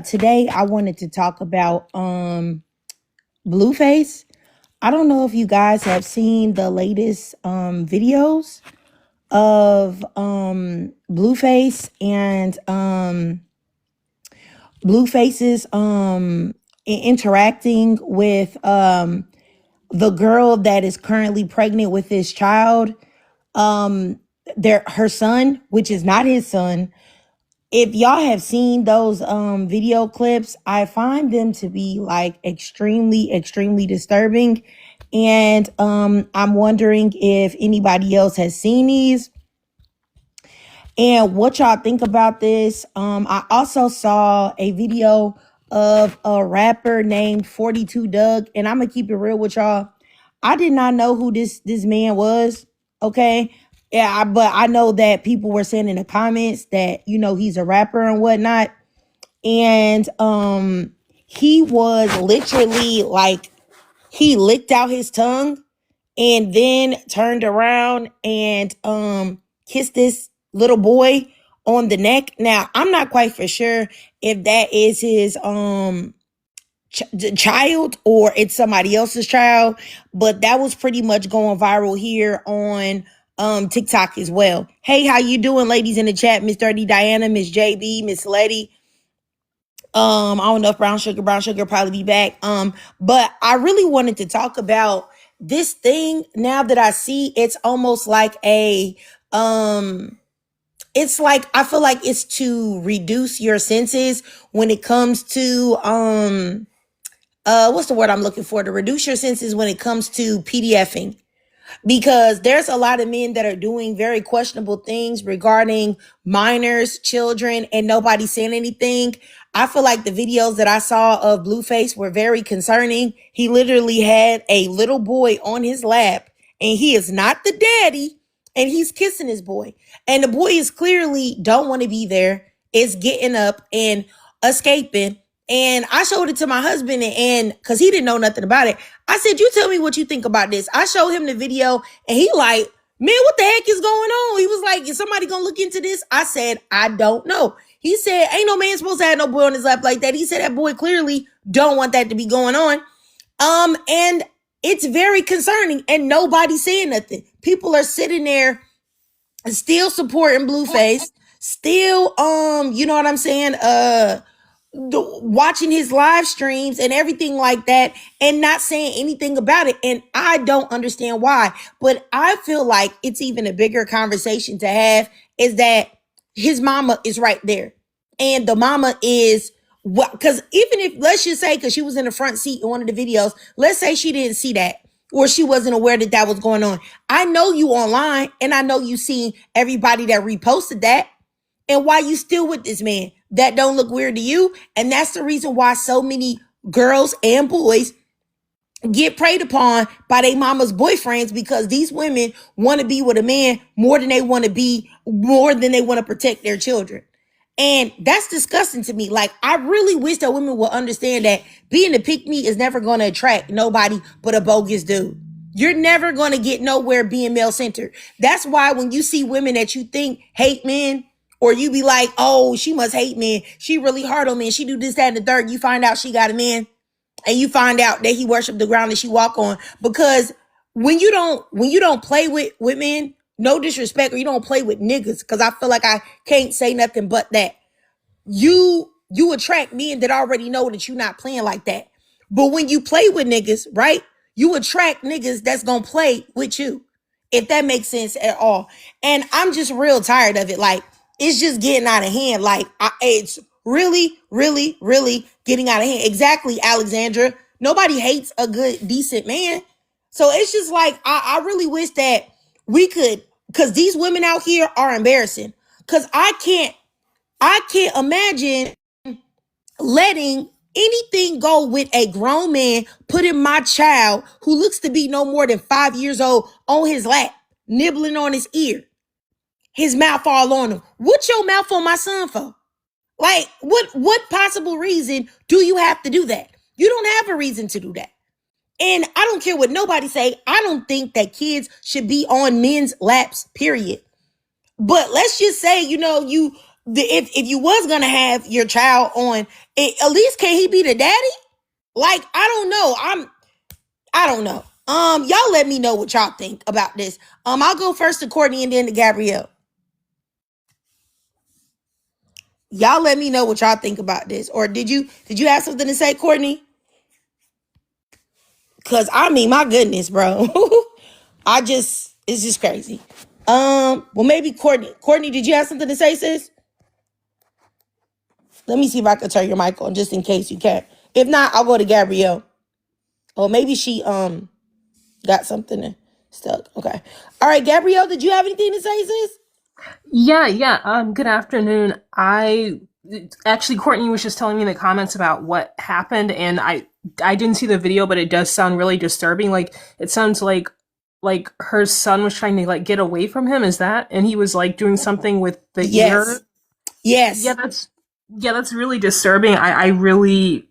Today I wanted to talk about Blueface. I don't know if you guys have seen the latest videos of Blueface and Blueface's interacting with the girl that is currently pregnant with his child. Her son, which is not his son. If y'all have seen those video clips, I find them to be like extremely disturbing. And I'm wondering if anybody else has seen these and what y'all think about this. I also saw a video of a rapper named 42 Doug, and I'm gonna keep it real with y'all. I did not know who this man was. Okay. Yeah, but I know that people were saying in the comments that, he's a rapper and whatnot. And he was literally like, he licked out his tongue and then turned around and kissed this little boy on the neck. Now, I'm not quite for sure if that is his child or it's somebody else's child, but that was pretty much going viral here on TikTok as well. Hey, how you doing, ladies in the chat? Miss Dirty Diana, Miss JB, Miss Letty. I don't know if Brown Sugar will probably be back. But I really wanted to talk about this thing. Now that I see, it's almost like it's like, I feel like it's to reduce your senses when it comes to what's the word I'm looking for? To reduce your senses when it comes to PDFing. Because there's a lot of men that are doing very questionable things regarding minors, children, and nobody saying anything. I feel like the videos that I saw of Blueface were very concerning. He literally had a little boy on his lap, and he is not the daddy, and he's kissing his boy. And the boy is clearly don't want to be there, is getting up and escaping. And I showed it to my husband, and because he didn't know nothing about it, I said, you tell me what you think about this. I showed him the video, and he like, man, what the heck is going on? He was like, is somebody gonna look into this? I said, I don't know. He said, ain't no man supposed to have no boy on his lap like that. He said that boy clearly don't want that to be going on. And it's very concerning, and nobody's saying nothing. People are sitting there still supporting Blueface, still, you know what I'm saying? Watching his live streams and everything like that and not saying anything about it. And I don't understand why, but I feel like it's even a bigger conversation to have is that his mama is right there. And the mama is what, because even if, let's just say, because she was in the front seat in one of the videos, let's say she didn't see that or she wasn't aware that that was going on. I know you online and I know you seen everybody that reposted that. And why you still with this man? That don't look weird to you? And that's the reason why so many girls and boys get preyed upon by their mama's boyfriends, because these women want to be with a man more than they want to protect their children. And that's disgusting to me. Like, I really wish that women will understand that being a pick-me is never going to attract nobody but a bogus dude. You're never going to get nowhere being male-centered. That's why when you see women that you think hate men, or you be like, oh, she must hate men, she really hard on men, she do this, that, and the third, you find out she got a man, and you find out that he worship the ground that she walk on. Because when you don't play with men, no disrespect, or you don't play with niggas, because I feel like I can't say nothing but that, you attract men that already know that you're not playing like that. But when you play with niggas, right, you attract niggas that's gonna play with you, if that makes sense at all. And I'm just real tired of it. Like, it's just getting out of hand. Like, it's really getting out of hand. Exactly, Alexandra. Nobody hates a good, decent man. So it's just like, I really wish that we could, because these women out here are embarrassing. Because I can't imagine letting anything go with a grown man putting my child, who looks to be no more than 5 years old, on his lap, nibbling on his ear. His mouth all on him. What's your mouth on my son for? Like, what possible reason do you have to do that? You don't have a reason to do that. And I don't care what nobody say. I don't think that kids should be on men's laps, period. But let's just say, if you was gonna have your child on, at least can he be the daddy? Like, I don't know. Y'all let me know what y'all think about this. I'll go first to Courtney and then to Gabrielle. Y'all let me know what y'all think about this. Or did you have something to say, Courtney? Cause I mean, my goodness, bro. It's just crazy. Well, maybe Courtney. Courtney, did you have something to say, sis? Let me see if I can turn your mic on just in case you can. If not, I'll go to Gabrielle. Or maybe she got something stuck. Okay. All right, Gabrielle, did you have anything to say, sis? Yeah. Good afternoon. I actually Courtney was just telling me in the comments about what happened, and I didn't see the video, but it does sound really disturbing. Like it sounds like her son was trying to like get away from him. Is that? And he was like doing something with the Yes. ear. Yes. Yeah, that's really disturbing. I really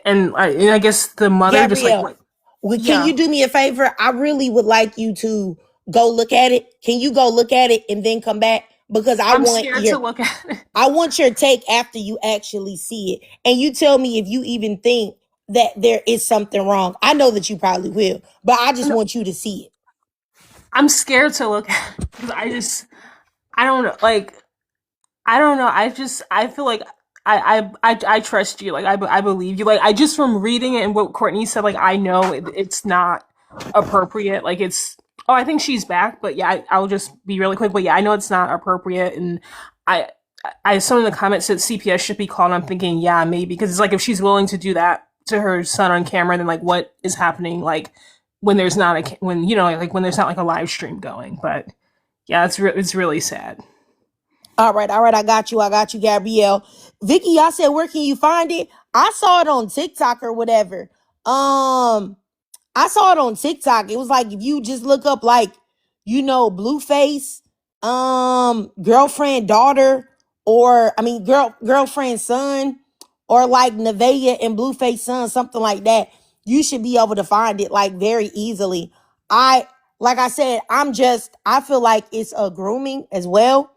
and I guess the mother just like Gabrielle, what? can Yeah, you do me a favor? I really would like you to go look at it. Can you go look at it and then come back? Because I'm scared to look at it. I want your take after you actually see it. And you tell me if you even think that there is something wrong. I know that you probably will, but I just No, want you to see it. I'm scared to look at it because I don't know. Like I don't know. I feel like I trust you. Like I believe you. Like I just from reading it and what Courtney said. Like I know it's not appropriate. Like it's. Oh, I think she's back. But yeah, I'll just be really quick. But yeah, I know it's not appropriate. And I some of the comments said CPS should be called. I'm thinking yeah maybe because it's like if she's willing to do that to her son on camera, then like what is happening? Like when there's not a when you know like when there's not like a live stream going. But yeah, it's really sad. All right, I got you, Gabrielle. Vicky, I said, where can you find it? I saw it on TikTok or whatever. I saw it on TikTok. It was like if you just look up like, Blueface, girlfriend, daughter, or I mean girlfriend, son, or like Nevaeh and Blueface son, something like that. You should be able to find it like very easily. I like I said, I feel like it's a grooming as well,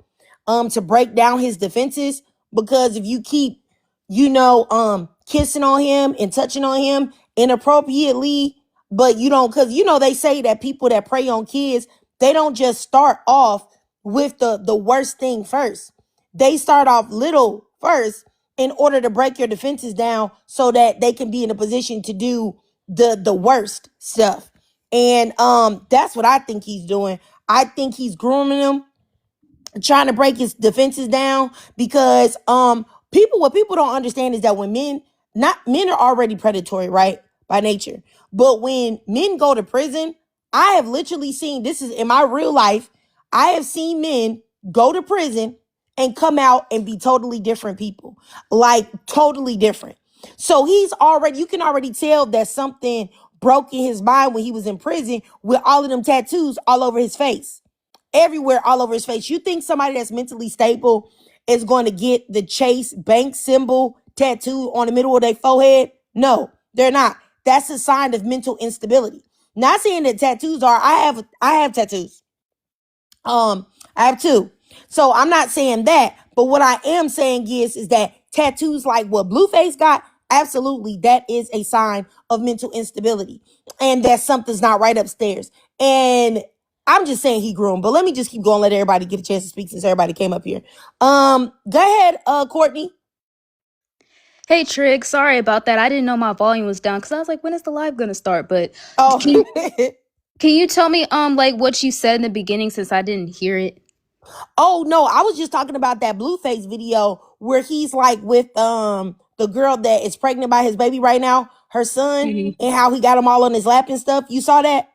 to break down his defenses. Because if you keep, kissing on him and touching on him inappropriately, but you don't, because they say that people that prey on kids, they don't just start off with the worst thing first. They start off little first in order to break your defenses down so that they can be in a position to do the worst stuff. And that's what I think he's doing. I think he's grooming them, trying to break his defenses down. Because what people don't understand is that when men are already predatory, right, by nature. But when men go to prison, I have literally seen, this is in my real life, I have seen men go to prison and come out and be totally different people. Like totally different. So you can already tell that something broke in his mind when he was in prison with all of them tattoos all over his face, everywhere, all over his face. You think somebody that's mentally stable is going to get the Chase Bank symbol tattooed on the middle of their forehead? No, they're not. That's a sign of mental instability. Not saying that tattoos are. I have tattoos. I have two. So I'm not saying that, but what I am saying is that tattoos like what Blueface got, absolutely, that is a sign of mental instability, and that something's not right upstairs. And I'm just saying he groomed, but let me just keep going. Let everybody get a chance to speak since everybody came up here. Go ahead, Courtney. Hey Trig, sorry about that. I didn't know my volume was down because I was like, when is the live gonna start? But Oh, can can you tell me like what you said in the beginning since I didn't hear it? oh no, I was just talking about that Blueface video where he's like with the girl that is pregnant by his baby right now, her son, and how he got them all on his lap and stuff. You saw that?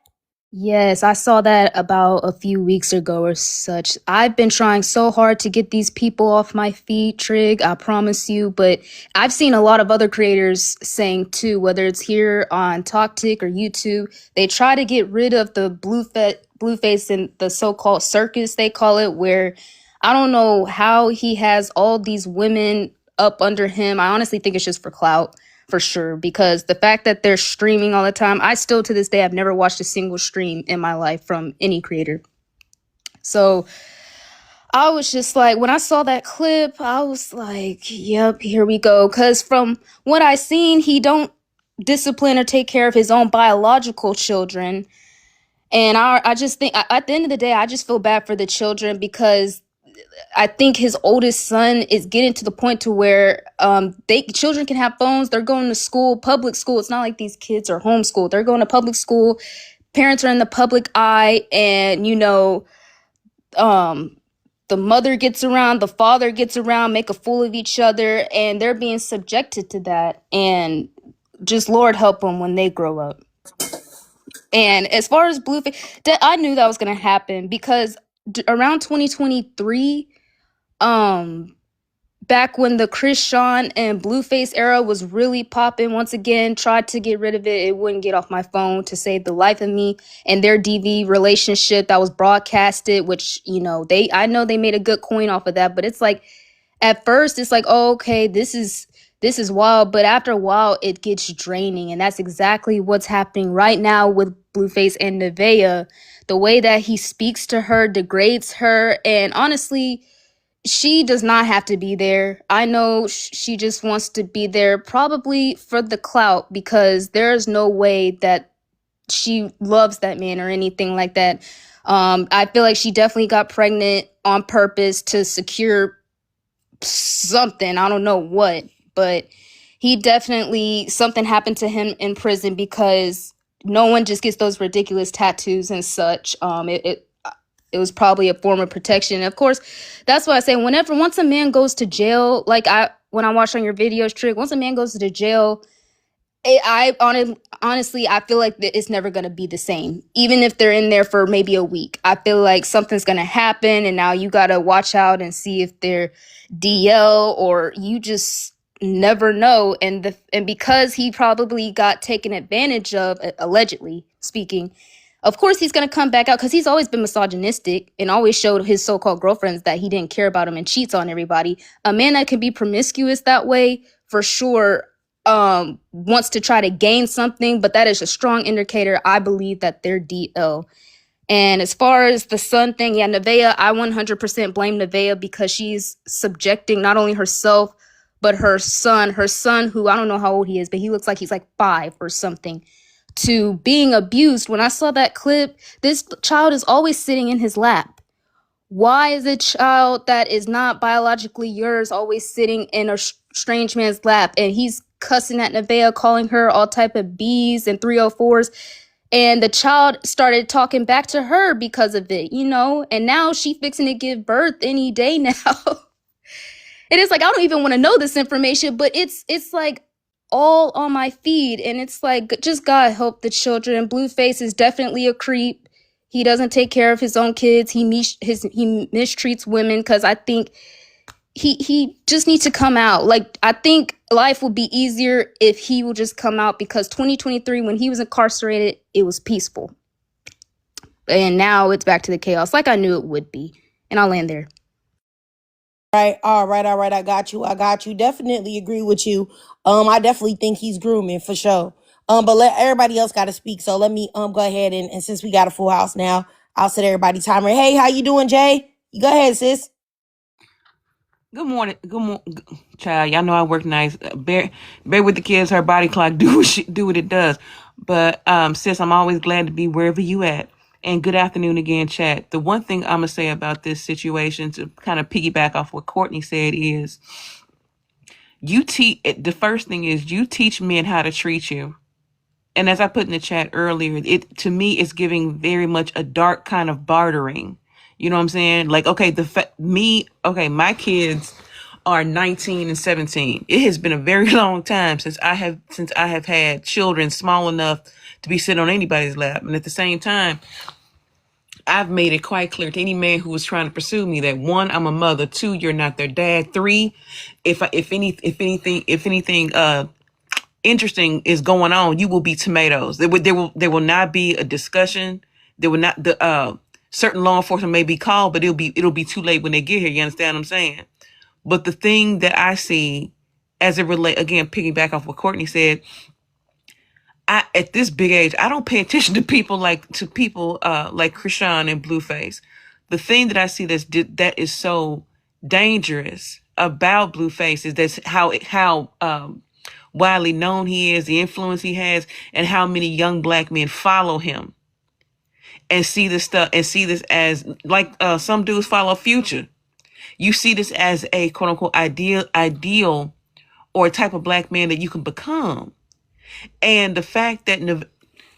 Yes, I saw that about a few weeks ago or such. I've been trying so hard to get these people off my feet, Trig, I promise you, but I've seen a lot of other creators saying too, whether it's here on TalkTick or YouTube, they try to get rid of the blueface and the so-called circus they call it, where I don't know how he has all these women up under him. I honestly think it's just for clout for sure, because the fact that they're streaming all the time, I still to this day I've never watched a single stream in my life from any creator. So I was just like, when I saw that clip, I was like, yep, here we go. Because from what I seen, he don't discipline or take care of his own biological children. And I just think, at the end of the day, I just feel bad for the children, because I think his oldest son is getting to the point to where children can have phones. They're going to school, public school. It's not like these kids are homeschooled. They're going to public school. Parents are in the public eye, and the mother gets around, the father gets around, make a fool of each other, and they're being subjected to that. And just Lord help them when they grow up. And as far as Blueface, I knew that was gonna happen, because around 2023, back when the Chris Sean and Blueface era was really popping once again, tried to get rid of it. It wouldn't get off my phone to save the life of me. And their DV relationship that was broadcasted, which, I know they made a good coin off of that, but it's like, at first it's like, oh, okay, this is wild, but after a while it gets draining. And that's exactly what's happening right now with Blueface and Nevaeh. The way that he speaks to her degrades her, and honestly, she does not have to be there. I know she just wants to be there, probably for the clout, because there's no way that she loves that man or anything like that. I feel like she definitely got pregnant on purpose to secure something. I don't know what, but something happened to him in prison, because no one just gets those ridiculous tattoos and such. It was probably a form of protection. Of course, that's why I say, once a man goes to jail, when I watch on your videos, Trig, once a man goes to the jail, honestly, I feel like it's never going to be the same. Even if they're in there for maybe a week, I feel like something's going to happen, and now you got to watch out and see if they're DL, or you just never know. And because he probably got taken advantage of, allegedly speaking, of course he's going to come back out, because he's always been misogynistic and always showed his so-called girlfriends that he didn't care about them and cheats on everybody. A man that can be promiscuous that way, for sure, wants to try to gain something, but that is a strong indicator, I believe, that they're DL. And as far as the son thing, yeah, Nevaeh, I 100% blame Nevaeh, because she's subjecting not only herself, but her son, who I don't know how old he is, but he looks like he's like 5 or something, to being abused. When I saw that clip, this child is always sitting in his lap. Why is a child that is not biologically yours always sitting in a strange man's lap? And he's cussing at Nevaeh, calling her all type of B's and 304s. And the child started talking back to her because of it, and now she fixing to give birth any day now. It is like, I don't even want to know this information, but it's like all on my feed, and it's like, just God help the children. Blueface is definitely a creep. He doesn't take care of his own kids. He mistreats women, because I think he just needs to come out. Like, I think life would be easier if he would just come out, because 2023, when he was incarcerated, it was peaceful. And now it's back to the chaos, like I knew it would be. And I'll land there. All right. I got you. Definitely agree with you. I definitely think he's grooming for sure. But let everybody else got to speak. So let me go ahead and since we got a full house now, I'll set everybody timer. Hey, how you doing, Jay? You go ahead, sis. Good morning, child. Y'all know I work nice. Bear with the kids. Her body clock do what it does. But sis, I'm always glad to be wherever you at. And good afternoon again, chat. The one thing I'm gonna say about this situation, to kind of piggyback off what Courtney said, is the first thing is you teach men how to treat you. And as I put in the chat earlier, to me it's giving very much a dark kind of bartering. You know what I'm saying? Like, okay, my kids are 19 and 17. It has been a very long time since I have had children small enough to be sitting on anybody's lap. And at the same time, I've made it quite clear to any man who was trying to pursue me that 1, I'm a mother. 2, you're not their dad. 3, if anything interesting is going on, you will be tomatoes. There will not be a discussion. There will not certain law enforcement may be called, but it'll be too late when they get here. You understand what I'm saying? But the thing that I see as it relate, again, piggyback off what Courtney said, at this big age, I don't pay attention to people like Krishan and Blueface. the thing that I see that is so dangerous about Blueface is that's how widely known he is, the influence he has, and how many young black men follow him and see this stuff and see this as like some dudes follow Future. You see this as a quote unquote ideal or a type of black man that you can become. And the fact that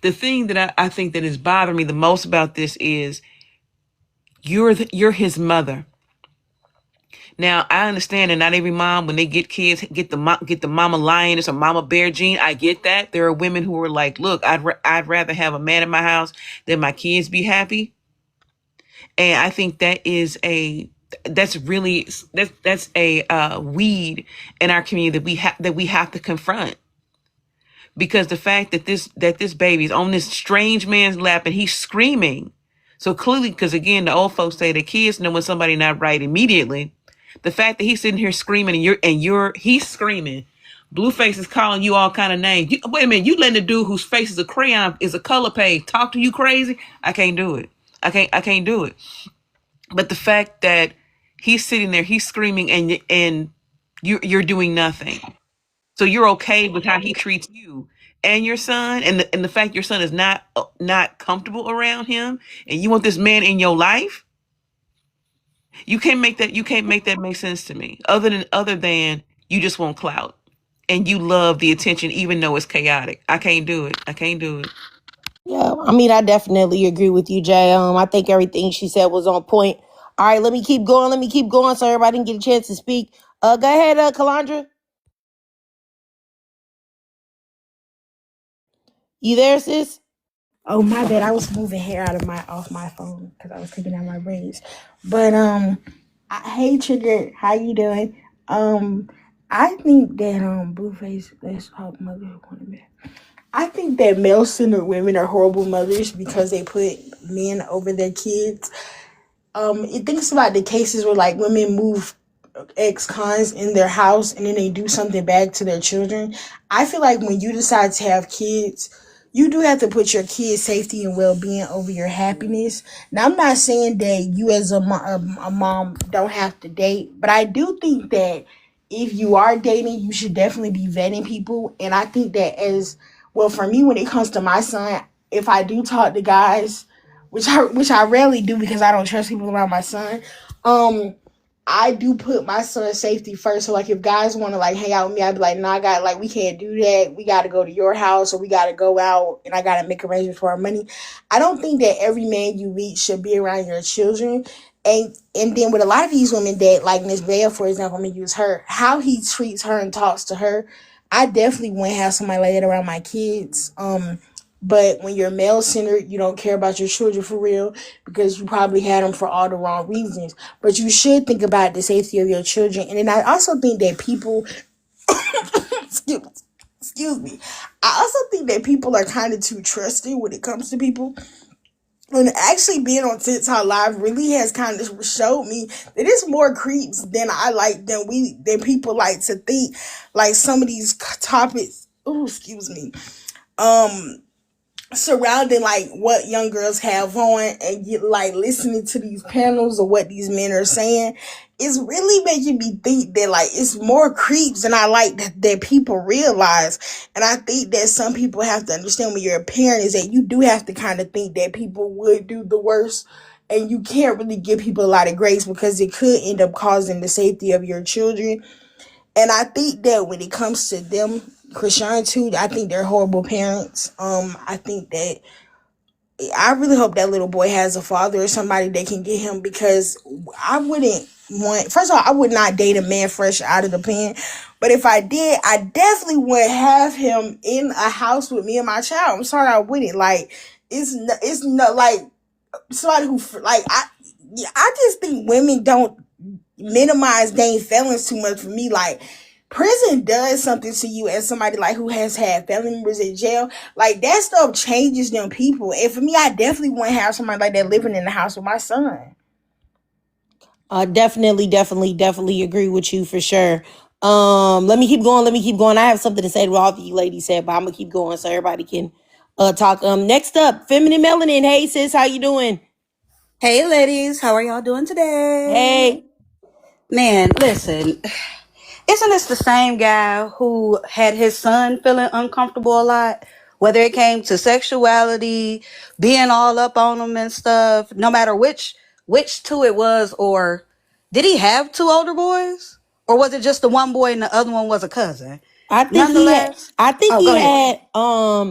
the thing that I think that is bothering me the most about this is you're his mother. Now I understand that not every mom, when they get kids, get the mama lioness or mama bear gene. I get that. There are women who are like, look, I'd rather have a man in my house than my kids be happy. And I think that's a weed in our community that we have to confront. Because the fact that this baby is on this strange man's lap and he's screaming. So clearly, because again, the old folks say the kids know when somebody not right immediately. The fact that he's sitting here screaming he's screaming. Blueface is calling you all kind of names. Wait a minute, you letting the dude whose face is a crayon is a color page talk to you crazy? I can't do it. I can't do it. But the fact that he's sitting there, he's screaming, and you're doing nothing. So you're okay with how he treats you and your son, and the fact your son is not comfortable around him, and you want this man in your life. You can't make that make sense to me. Other than you just want clout and you love the attention, even though it's chaotic. I can't do it. Yeah, I mean, I definitely agree with you, Jay. I think everything she said was on point. All right, let me keep going so everybody can get a chance to speak. Go ahead, Kalandra. You there, sis? Oh, my bad. I was moving hair off my phone because I was taking out my braids. But hey Trigger, how you doing? I think that Blueface, let's talk mother I think that male-centered women are horrible mothers because they put men over their kids. It thinks about the cases where like women move ex-cons in their house and then they do something bad to their children. I feel like when you decide to have kids, you do have to put your kids' safety and well-being over your happiness. Now, I'm not saying that you as a mom don't have to date, but I do think that if you are dating, you should definitely be vetting people. And I think that for me, when it comes to my son, if I do talk to guys, which I rarely do because I don't trust people around my son, I do put my son's safety first. So like if guys want to like hang out with me, I'd be like, nah, we can't do that. We got to go to your house or we got to go out and I got to make arrangements for our money. I don't think that every man you meet should be around your children. And then with a lot of these women that like Miss Bell, for example, I'm going to use her, how he treats her and talks to her, I definitely wouldn't have somebody like that around my kids. But when you're male-centered, you don't care about your children for real because you probably had them for all the wrong reasons. But you should think about the safety of your children. And then I also think that people, excuse me, I also think that people are kind of too trusting when it comes to people. And actually being on TikTok Live really has kind of showed me that it's more creeps than than people like to think. Like some of these topics, surrounding like what young girls have on and get like listening to these panels or what these men are saying is really making me think that like it's more creeps than I like that people realize. And I think that some people have to understand when you're a parent is that you do have to kind of think that people would do the worst and you can't really give people a lot of grace because it could end up causing the safety of your children. And I think that when it comes to them, Krishan too, I think they're horrible parents. I think that I really hope that little boy has a father or somebody that can get him because I wouldn't first of all, I would not date a man fresh out of the pen. But if I did, I definitely would have him in a house with me and my child. I'm sorry, I wouldn't. Like, it's not like somebody who, like, I just think women don't minimize dang felons too much for me. Like, prison does something to you as somebody like who has had family members in jail. Like that stuff changes them people. And for me, I definitely want to have somebody like that living in the house with my son. Definitely agree with you for sure. Let me keep going. I have something to say to all of you ladies said, but I'm gonna keep going so everybody can talk. Next up, Feminine Melanin. Hey sis, how you doing? Hey, ladies, how are y'all doing today? Hey, Man, listen, isn't this the same guy who had his son feeling uncomfortable a lot? Whether it came to sexuality, being all up on him and stuff, no matter which two it was, or did he have two older boys? Or was it just the one boy and the other one was a cousin? I think he had. Nonetheless, I think oh, he go ahead.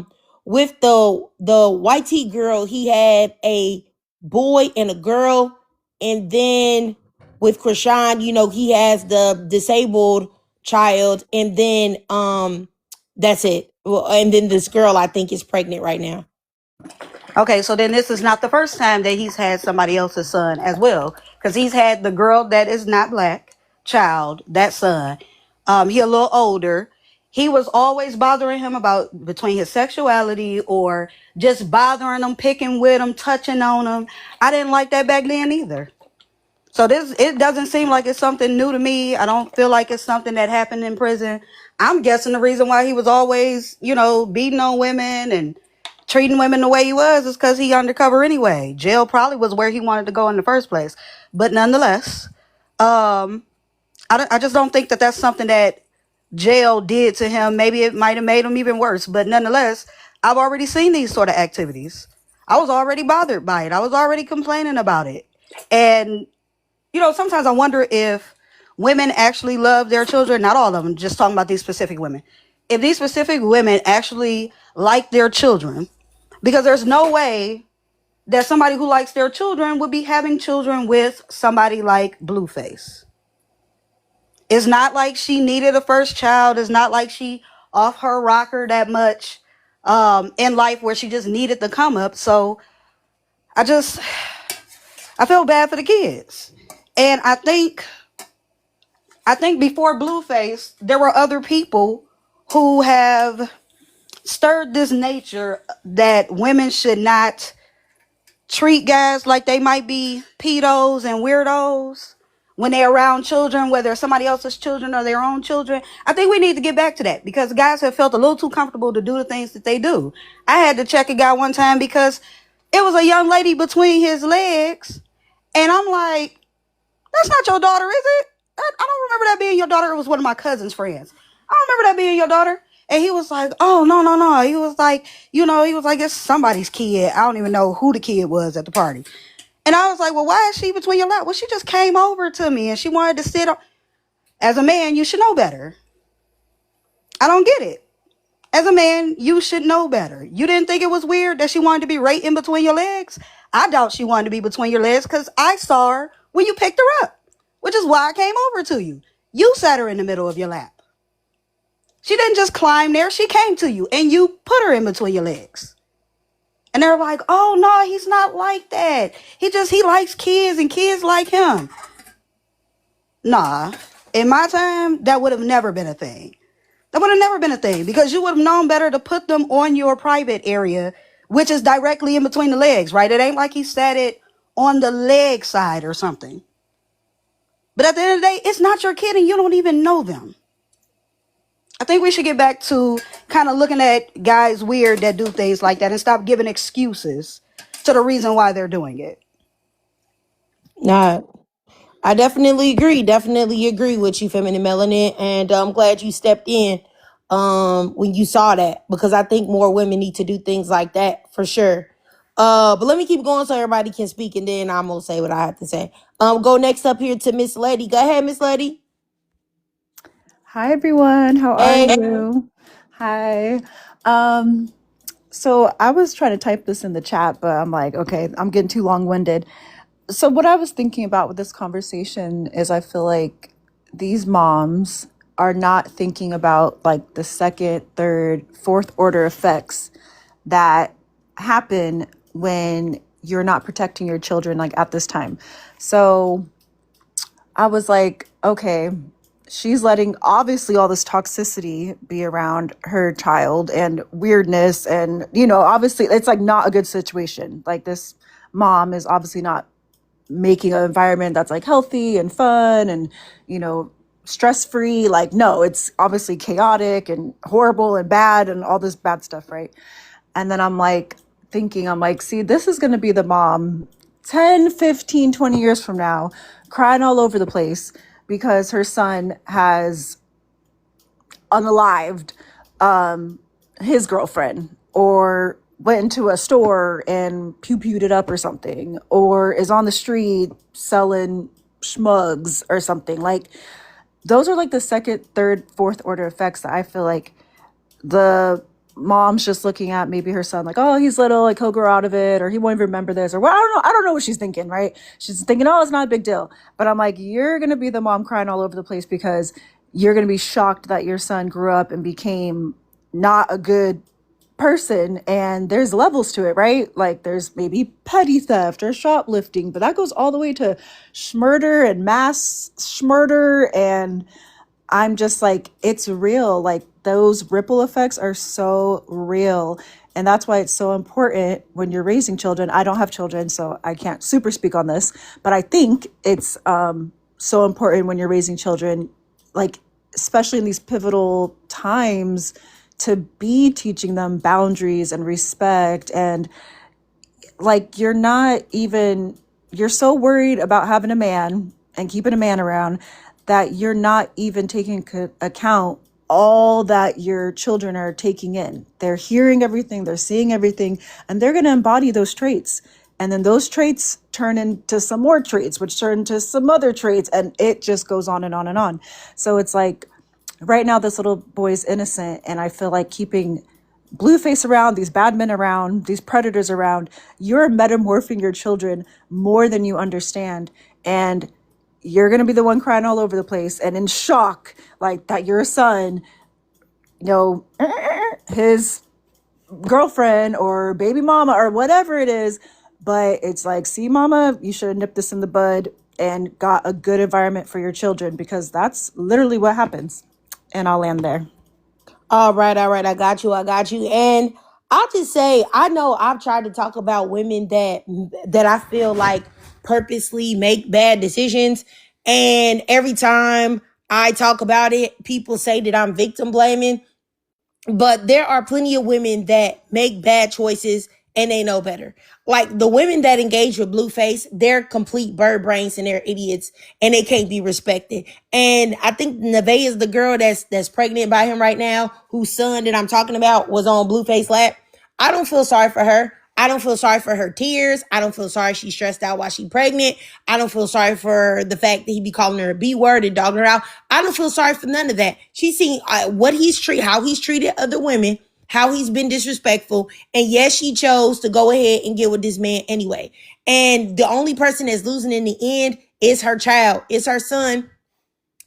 had. With the white tee girl, he had a boy and a girl, and then with Krishan, he has the disabled child, and then that's it. Well, and then this girl, I think, is pregnant right now. Okay, so then this is not the first time that he's had somebody else's son as well, because he's had the girl that is not black child, that son. He a little older. He was always bothering him about between his sexuality or just bothering him, picking with him, touching on him. I didn't like that back then either. So it doesn't seem like it's something new to me. I don't feel like it's something that happened in prison. I'm guessing the reason why he was always, beating on women and treating women the way he was is because he undercover anyway. Jail probably was where he wanted to go in the first place. But nonetheless, um, I just don't think that that's something that jail did to him. Maybe it might have made him even worse. But nonetheless, I've already seen these sort of activities. I was already bothered by it. I was already complaining about it. And sometimes I wonder if women actually love their children. Not all of them, just talking about these specific women. If these specific women actually like their children, because there's no way that somebody who likes their children would be having children with somebody like Blueface. It's not like she needed a first child. It's not like she off her rocker that much in life where she just needed the come up. So I feel bad for the kids. And I think before Blueface, there were other people who have stirred this nature that women should not treat guys like they might be pedos and weirdos when they're around children, whether it's somebody else's children or their own children. I think we need to get back to that because guys have felt a little too comfortable to do the things that they do. I had to check a guy one time because it was a young lady between his legs, and I'm like, that's not your daughter, is it? I don't remember that being your daughter. It was one of my cousin's friends. I don't remember that being your daughter. And he was like, oh, no, no, no. He was like, it's somebody's kid. I don't even know who the kid was at the party. And I was like, well, why is she between your lap? Well, she just came over to me and she wanted to sit on. As a man, you should know better. I don't get it. As a man, you should know better. You didn't think it was weird that she wanted to be right in between your legs? I doubt she wanted to be between your legs because I saw her when you picked her up, which is why I came over to you. You sat her in the middle of your lap. She didn't just climb there. She came to you and you put her in between your legs. And they're like, oh, no, he's not like that. He likes kids and kids like him. Nah, in my time, that would have never been a thing. That would have never been a thing because you would have known better to put them on your private area, which is directly in between the legs, right? It ain't like he sat it on the leg side or something. But at the end of the day, it's not your kid and you don't even know them. I think we should get back to kind of looking at guys weird that do things like that and stop giving excuses to the reason why they're doing it. Nah, I definitely agree. Definitely agree with you, Feminine Melanin, and I'm glad you stepped in when you saw that because I think more women need to do things like that for sure. But let me keep going so everybody can speak, and then I'm gonna say what I have to say. Go next up here to Miss Letty. Go ahead, Miss Letty. Hi everyone, how are Hey. you? Hi. So I was trying to type this in the chat, but I'm like, okay, I'm getting too long-winded. So what I was thinking about with this conversation is I feel like these moms are not thinking about like the second, third, fourth order effects that happen when you're not protecting your children like at this time. So I was like, okay, she's letting obviously all this toxicity be around her child and weirdness. And, obviously it's like not a good situation. Like this mom is obviously not making an environment that's like healthy and fun and, stress free. Like, no, it's obviously chaotic and horrible and bad and all this bad stuff. Right. And then I'm like, see, this is going to be the mom 10, 15, 20 years from now, crying all over the place because her son has unalived his girlfriend, or went into a store and pew-pewed it up or something, or is on the street selling schmugs or something. Like, those are like the second, third, fourth order effects that I feel like the mom's just looking at maybe her son like, oh, he's little, like he'll grow out of it, or he won't even remember this, or well, I don't know what she's thinking, right? She's thinking, oh, it's not a big deal. But I'm like, you're gonna be the mom crying all over the place because you're gonna be shocked that your son grew up and became not a good person. And there's levels to it, right? Like, there's maybe petty theft or shoplifting, but that goes all the way to schmurder and mass schmurder. And I'm just like, it's real. Like, those ripple effects are so real. And that's why it's so important when you're raising children. I don't have children, so I can't super speak on this, but I think it's so important when you're raising children, like, especially in these pivotal times, to be teaching them boundaries and respect. And like, you're so worried about having a man and keeping a man around that you're not even taking account all that your children are taking in. They're hearing everything, they're seeing everything, and they're going to embody those traits. And then those traits turn into some more traits, which turn into some other traits, and it just goes on and on and on. So it's like, right now, this little boy's innocent, and I feel like keeping Blueface around, these bad men around, these predators around, you're metamorphing your children more than you understand. And you're going to be the one crying all over the place and in shock, like, that your son, his girlfriend or baby mama or whatever it is. But it's like, see, mama, you should have nipped this in the bud and got a good environment for your children, because that's literally what happens. And I'll land there. All right. I got you. And I'll just say, I know I've tried to talk about women that I feel like purposely make bad decisions. And every time I talk about it, people say that I'm victim blaming. But there are plenty of women that make bad choices and they know better. Like, the women that engage with Blueface, they're complete bird brains and they're idiots and they can't be respected. And I think Nevaeh is the girl that's pregnant by him right now, whose son that I'm talking about was on Blueface lap. I don't feel sorry for her. I don't feel sorry for her tears. I don't feel sorry she's stressed out while she's pregnant. I don't feel sorry for the fact that he be calling her a B word and dogging her out. I don't feel sorry for none of that. She's seen how he's treated other women, how he's been disrespectful. And yes, she chose to go ahead and get with this man anyway. And the only person that's losing in the end is her child, is her son.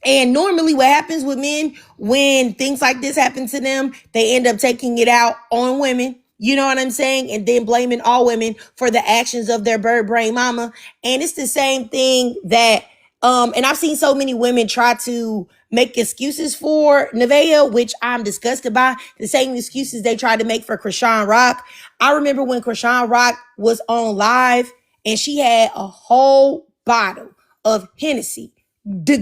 And normally what happens with men when things like this happen to them, they end up taking it out on women. You know what I'm saying? And then blaming all women for the actions of their bird brain mama. And it's the same thing that, and I've seen so many women try to make excuses for Nevaeh, which I'm disgusted by. The same excuses they tried to make for Krishan Rock. I remember when Krishan Rock was on live and she had a whole bottle of Hennessy,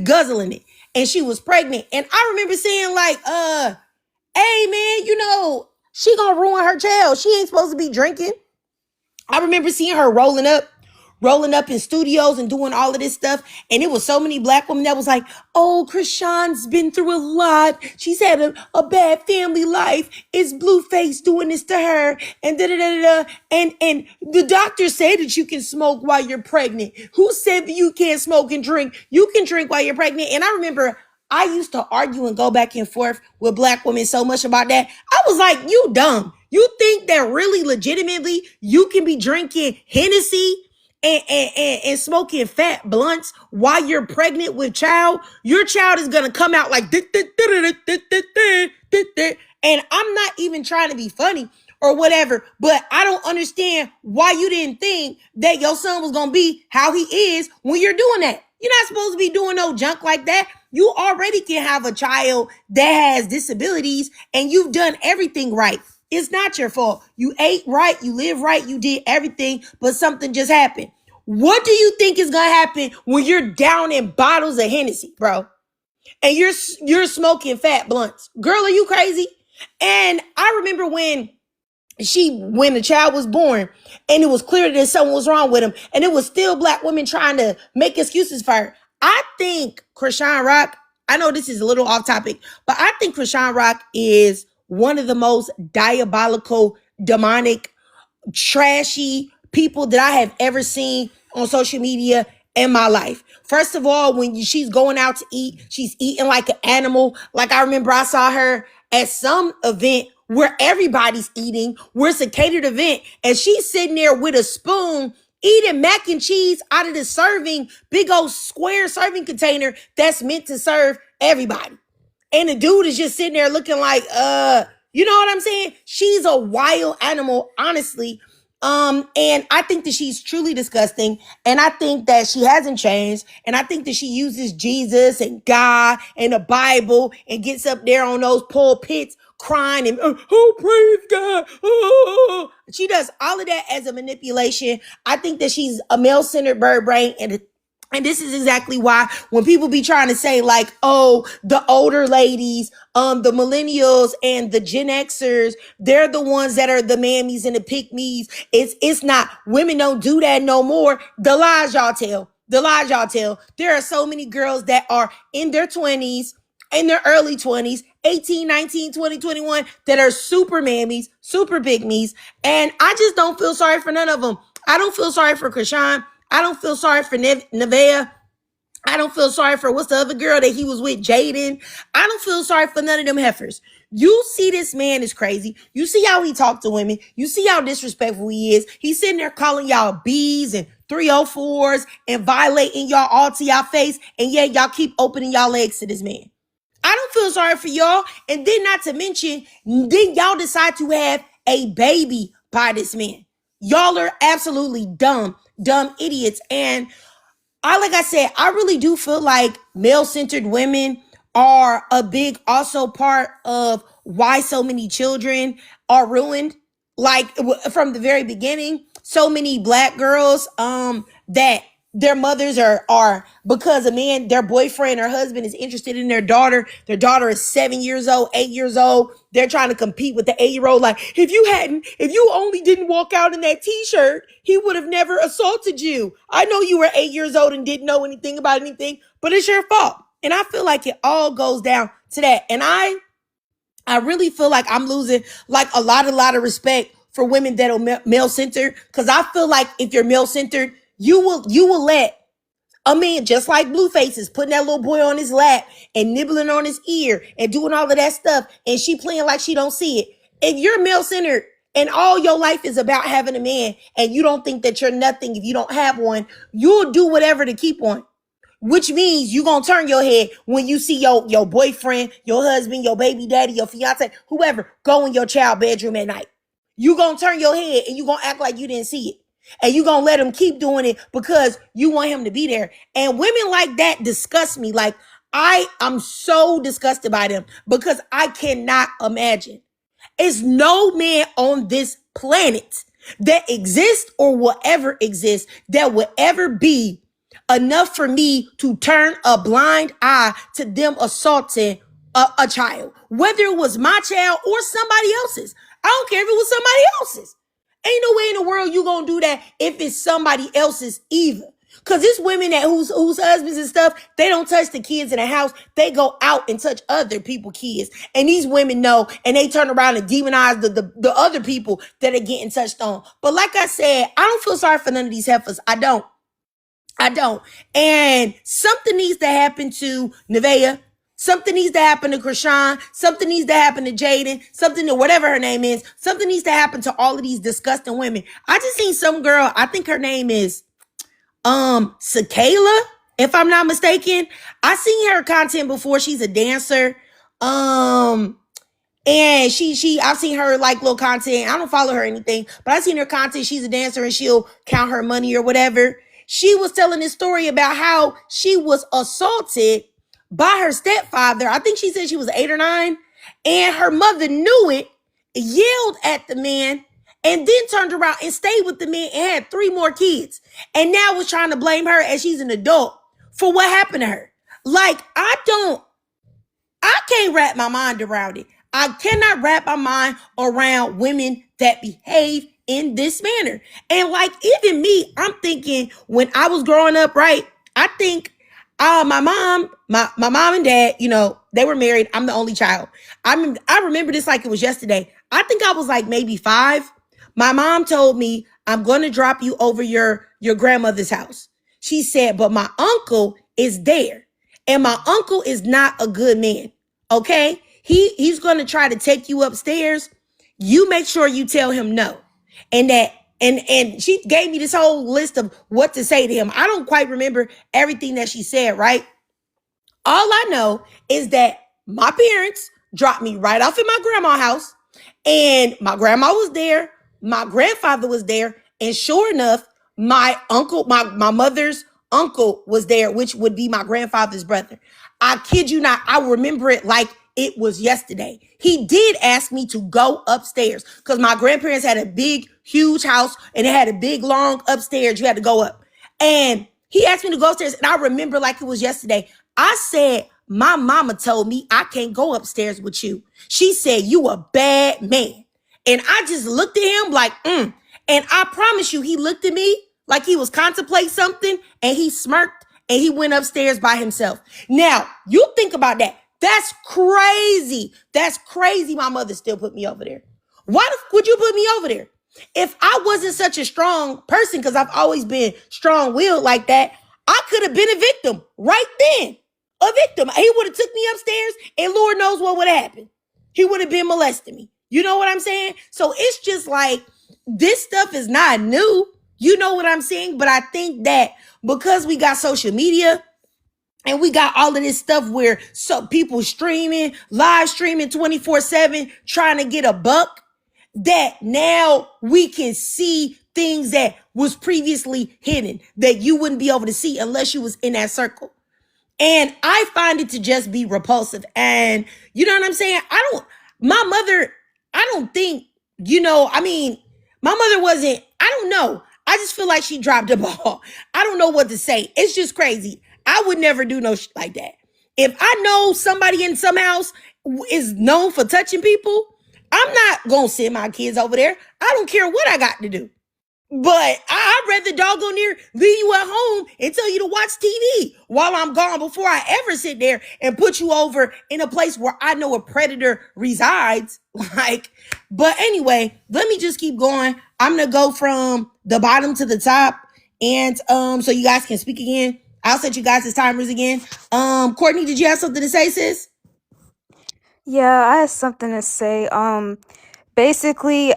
guzzling it, and she was pregnant. And I remember saying, like, hey man, she gonna ruin her child. She ain't supposed to be drinking. I remember seeing her rolling up in studios and doing all of this stuff. And it was so many black women that was like, oh, Krishan's been through a lot. She's had a bad family life. It's Blueface doing this to her. And da-da-da-da-da. And the doctor said that you can smoke while you're pregnant. Who said that you can't smoke and drink? You can drink while you're pregnant. And I remember I used to argue and go back and forth with black women so much about that. I was like, you dumb. You think that really legitimately you can be drinking Hennessy and smoking fat blunts while you're pregnant with child? Your child is going to come out like, and I'm not even trying to be funny or whatever, but I don't understand why you didn't think that your son was going to be how he is when you're doing that. You're not supposed to be doing no junk like that. You already can have a child that has disabilities and you've done everything right. It's not your fault. You ate right, you live right, you did everything, but something just happened. What do you think is going to happen when you're down in bottles of Hennessy, bro? And you're smoking fat blunts? Girl, are you crazy? And I remember when when the child was born and it was clear that something was wrong with him, and it was still black women trying to make excuses for her. I think Krishan Rock, I know this is a little off topic, but I think Krishan Rock is one of the most diabolical, demonic, trashy people that I have ever seen on social media in my life. First of all, when she's going out to eat, she's eating like an animal. Like I remember I saw her at some event where everybody's eating, where it's a catered event, and she's sitting there with a spoon eating mac and cheese out of the serving, big old square serving container that's meant to serve everybody. And the dude is just sitting there looking like, you know what I'm saying? She's a wild animal, honestly. And I think that she's truly disgusting. And I think that she hasn't changed. And I think that she uses Jesus and God and the Bible and gets up there on those pulpits crying and, oh, praise God. Oh. She does all of that as a manipulation. I think that she's a male-centered bird brain, and this is exactly why when people be trying to say like, oh, the older ladies, the millennials and the Gen Xers, they're the ones that are the mammies and the pick-me's. It's not. Women don't do that no more. The lies y'all tell. The lies y'all tell. There are so many girls that are in their 20s, in their early 20s, 18, 19, 20, 21, that are super mammies, super pick-me's. And I just don't feel sorry for none of them. I don't feel sorry for Krishan. I don't feel sorry for Nevaeh. I don't feel sorry for what's the other girl that he was with, Jaden. I don't feel sorry for none of them heifers. You see this man is crazy. You see how he talk to women. You see how disrespectful he is. He's sitting there calling y'all B's and 304s and violating y'all all to y'all face. And yet y'all keep opening y'all legs to this man. I don't feel sorry for y'all. And then not to mention, then y'all decide to have a baby by this man. Y'all are absolutely dumb idiots. And like I said, I really do feel like male-centered women are a big also part of why so many children are ruined. Like from the very beginning, so many black girls that their mothers are because a man, their boyfriend or husband is interested in their daughter. Their daughter is 7 years old, 8 years old. They're trying to compete with the 8-year-old. Like, if you only didn't walk out in that t-shirt, he would have never assaulted you. I know you were 8 years old and didn't know anything about anything, but it's your fault. And I feel like it all goes down to that. And I really feel like I'm losing like a lot of respect for women that are male-centered. Cause I feel like if you're male-centered, you will let a man just like Blueface is putting that little boy on his lap and nibbling on his ear and doing all of that stuff, and she playing like she don't see it. If you're male-centered and all your life is about having a man and you don't think that you're nothing if you don't have one, you'll do whatever to keep one. Which means you gonna turn your head when you see your boyfriend, your husband, your baby daddy, your fiance, whoever, go in your child bedroom at night. You gonna turn your head and you gonna act like you didn't see it. And you gonna let him keep doing it because you want him to be there. And women like that disgust me. Like, I'm so disgusted by them because I cannot imagine. There's no man on this planet that exists or will ever exist that will ever be enough for me to turn a blind eye to them assaulting a child, whether it was my child or somebody else's. I don't care if it was somebody else's. Ain't no way in the world you gonna do that if it's somebody else's either. Cause it's women that whose husbands and stuff, they don't touch the kids in the house. They go out and touch other people's kids. And these women know, and they turn around and demonize the other people that are getting touched on. But like I said, I don't feel sorry for none of these heifers. I don't. And something needs to happen to Nevaeh. Something needs to happen to Krishan. Something needs to happen to Jaden. Something to whatever her name is. Something needs to happen to all of these disgusting women. I just seen some girl, I think her name is Sakayla, if I'm not mistaken. I seen her content before. She's a dancer. And I've seen her like little content. I don't follow her or anything, but I've seen her content. She's a dancer and she'll count her money or whatever. She was telling this story about how she was assaulted by her stepfather. I think she said she was 8 or 9, and her mother knew it, yelled at the man, and then turned around and stayed with the man and had 3 more kids. And now was trying to blame her as she's an adult for what happened to her. Like, I can't wrap my mind around it. I cannot wrap my mind around women that behave in this manner. And like even me, I'm thinking when I was growing up, right? I think my mom and dad, they were married. I'm the only child. I remember this like it was yesterday. I think I was like maybe 5. My mom told me, I'm going to drop you over your grandmother's house. She said, but my uncle is there. And my uncle is not a good man. Okay? He's going to try to take you upstairs. You make sure you tell him no. And that and she gave me this whole list of what to say to him. I don't quite remember everything that she said, right? All I know is that my parents dropped me right off at my grandma's house, and my grandma was there, my grandfather was there, and sure enough, my uncle, my mother's uncle was there, which would be my grandfather's brother. I kid you not, I remember it like it was yesterday. He did ask me to go upstairs because my grandparents had a big, huge house and it had a big, long upstairs. You had to go up. And he asked me to go upstairs, and I remember like it was yesterday. I said, my mama told me I can't go upstairs with you. She said, you a bad man. And I just looked at him like, And I promise you, he looked at me like he was contemplating something, and he smirked and he went upstairs by himself. Now, you think about that. That's crazy. That's crazy. My mother still put me over there. Why would you put me over there? If I wasn't such a strong person, because I've always been strong-willed like that, I could have been a victim right then. A victim. He would have took me upstairs, and Lord knows what would happen. He would have been molesting me. You know what I'm saying? So it's just like, this stuff is not new. You know what I'm saying? But I think that because we got social media and we got all of this stuff where people streaming, live streaming 24/7, trying to get a buck, that now we can see things that was previously hidden that you wouldn't be able to see unless you was in that circle. And I find it to just be repulsive. And you know what I'm saying? My mother, I don't think, my mother wasn't, I don't know. I just feel like she dropped the ball. I don't know what to say. It's just crazy. I would never do no shit like that. If I know somebody in some house is known for touching people, I'm not going to send my kids over there. I don't care what I got to do. But I'd rather doggone near leave you at home and tell you to watch TV while I'm gone before I ever sit there and put you over in a place where I know a predator resides. But anyway, let me just keep going. I'm going to go from the bottom to the top. And so you guys can speak again. I'll set you guys as timers again. Courtney, did you have something to say, sis? Yeah, I have something to say. Basically,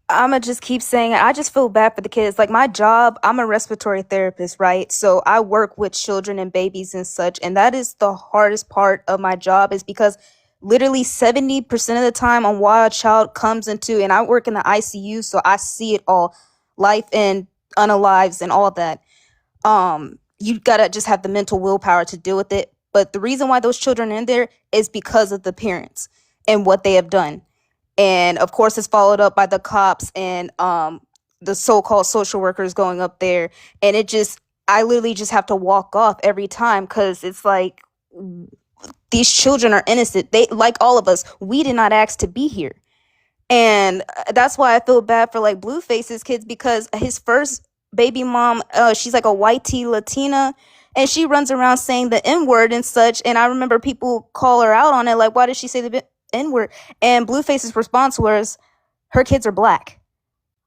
I'ma just keep saying it. I just feel bad for the kids. Like my job, I'm a respiratory therapist, right? So I work with children and babies and such, and that is the hardest part of my job, is because literally 70% of the time on why a child comes into, and I work in the ICU, so I see it all, life and unalives and all that. You gotta just have the mental willpower to deal with it. But the reason why those children are in there is because of the parents and what they have done. And of course, it's followed up by the cops and the so-called social workers going up there. And I literally just have to walk off every time, because it's like, these children are innocent. They, like all of us, we did not ask to be here. And that's why I feel bad for like Blueface's kids, because his first baby mom, she's like a white tea Latina, and she runs around saying the N-word and such. And I remember people call her out on it, like, why did she say the N-word? And Blueface's response was, her kids are black.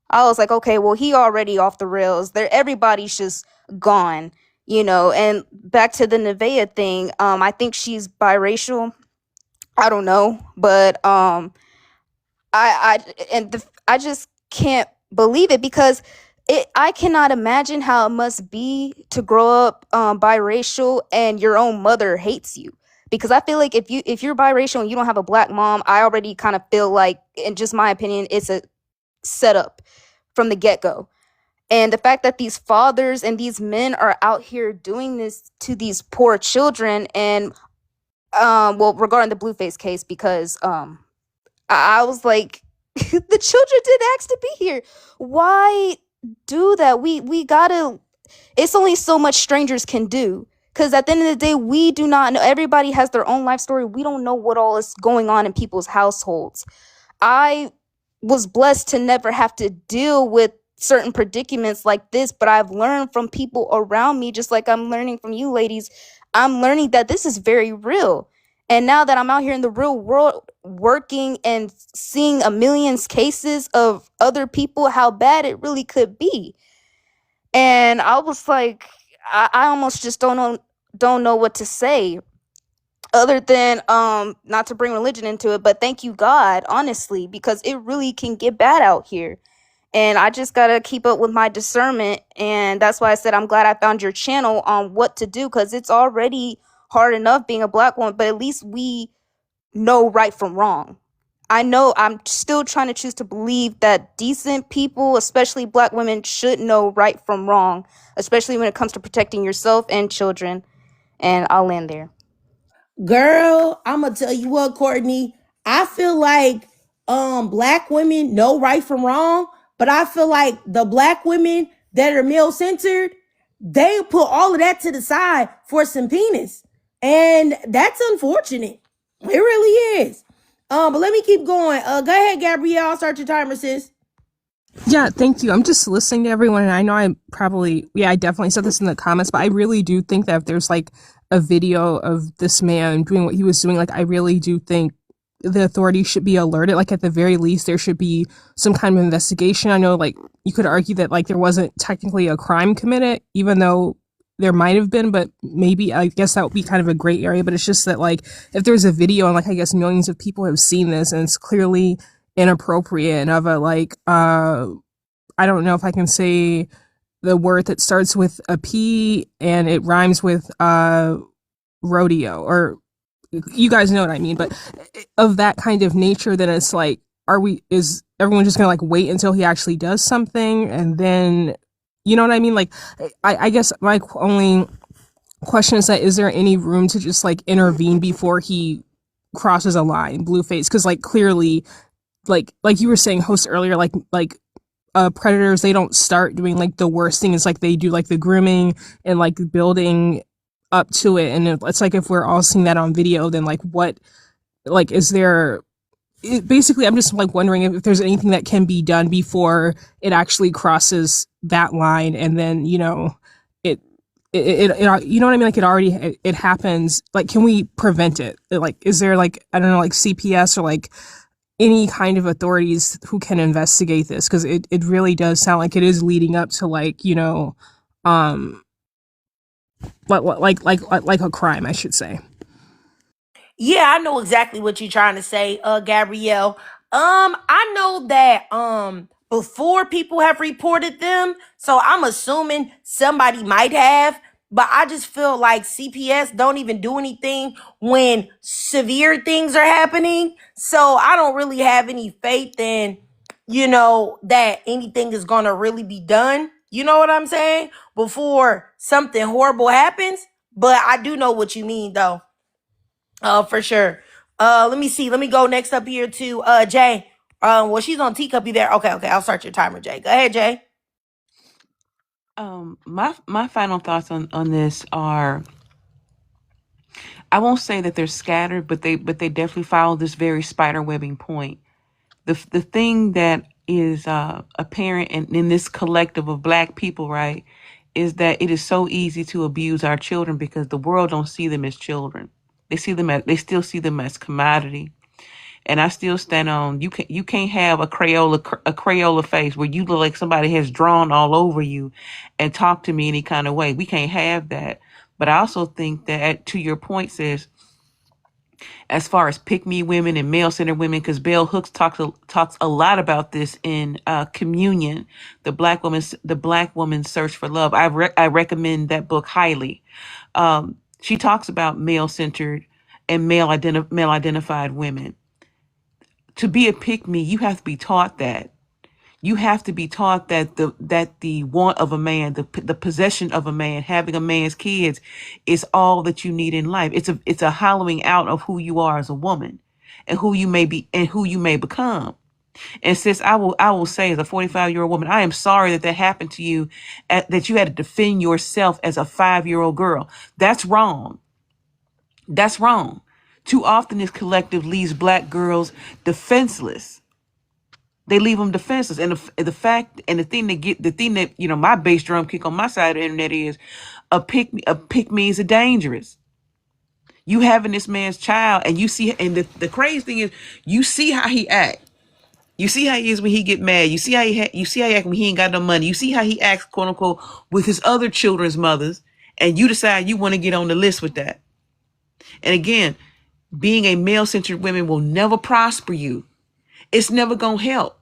I was like, okay, well, he already off the rails. Everybody's just gone, And back to the Nevaeh thing, I think she's biracial. I don't know, but I just can't believe it, because I cannot imagine how it must be to grow up biracial and your own mother hates you. Because I feel like if you're biracial and you don't have a black mom, I already kind of feel like, in just my opinion, it's a setup from the get-go. And the fact that these fathers and these men are out here doing this to these poor children, and regarding the Blueface case, because I was like, the children did ask to be here. Why do that? We gotta, it's only so much strangers can do. Because at the end of the day, we do not know. Everybody has their own life story. We don't know what all is going on in people's households. I was blessed to never have to deal with certain predicaments like this, but I've learned from people around me, just like I'm learning from you ladies. I'm learning that this is very real. And now that I'm out here in the real world working and seeing a millions cases of other people, how bad it really could be. And I was like, I almost just don't know what to say other than not to bring religion into it, but thank you God, honestly, because it really can get bad out here. And I just gotta keep up with my discernment, and that's why I said I'm glad I found your channel on what to do, because it's already hard enough being a Black woman, but at least we know right from wrong. I know I'm still trying to choose to believe that decent people, especially Black women, should know right from wrong, especially when it comes to protecting yourself and children. And I'll end there. Girl, I'm gonna tell you what, Courtney. I feel like Black women know right from wrong, but I feel like the Black women that are male centered, they put all of that to the side for some penis. And that's unfortunate. It really is. But let me keep going. Go ahead, Gabrielle. I'll start your timer, sis. Yeah, thank you. I'm just listening to everyone, and I know I definitely said this in the comments, but I really do think that if there's like a video of this man doing what he was doing, like I really do think the authorities should be alerted. Like at the very least, there should be some kind of investigation. I know like you could argue that like there wasn't technically a crime committed, even though there might have been, but maybe I guess that would be kind of a gray area. But it's just that like if there's a video and like I guess millions of people have seen this and it's clearly inappropriate and of a like I don't know if I can say the word that starts with a P and it rhymes with rodeo, or you guys know what I mean, but of that kind of nature, then it's like, is everyone just gonna like wait until he actually does something and then, you know what I mean? Like I guess my only question is that is there any room to just like intervene before he crosses a line, Blueface? Because like clearly like you were saying, host, earlier, like predators, they don't start doing like the worst thing. It's like they do like the grooming and like building up to it, and it's like if we're all seeing that on video, then like what, like is there basically I'm just like wondering if there's anything that can be done before it actually crosses that line, and then you know it you know what I mean, like it happens, like can we prevent it? Like is there like I don't know, like CPS or like any kind of authorities who can investigate this, because it really does sound like it is leading up to like, you know, like a crime, I should say. Yeah, I know exactly what you're trying to say, Gabrielle. I know that before people have reported them, so I'm assuming somebody might have, but I just feel like CPS don't even do anything when severe things are happening. So I don't really have any faith in, you know, that anything is gonna really be done. You know what I'm saying? Before something horrible happens. But I do know what you mean though. For sure. Let me see. Let me go next up here to Jay. Well, she's on teacup. You there? Okay. I'll start your timer, Jay. Go ahead, Jay. My final thoughts on this are, I won't say that they're scattered, but they definitely follow this very spider webbing point. The thing that is apparent in this collective of Black people, right, is that it is so easy to abuse our children because the world don't see them as children. They still see them as commodity. And I still stand on, you can't have a Crayola face where you look like somebody has drawn all over you and talk to me any kind of way. We can't have that. But I also think that, to your point, sis, as far as pick me women and male centered women, because Bell Hooks talks a lot about this in Communion, the Black woman's search for love. I recommend that book highly. She talks about male centered and male identified women. To be a pick me, you have to be taught that. You have to be taught that the want of a man, the possession of a man, having a man's kids, is all that you need in life. It's a hollowing out of who you are as a woman, and who you may be and who you may become. And sis, I will say, as a 45-year-old woman, I am sorry that happened to you, that you had to defend yourself as a 5-year-old girl. That's wrong. That's wrong. Too often this collective leaves Black girls defenseless. They leave them defenseless. And the fact, and the thing that, my bass drum kick on my side of the internet is a pick me's are dangerous. You having this man's child, and you see, and the crazy thing is, you see how he act. You see how he is when he get mad. You see how you see how he act when he ain't got no money. You see how he acts, quote unquote, with his other children's mothers, and you decide you want to get on the list with that. And again, being a male-centered woman will never prosper you. It's never gonna help.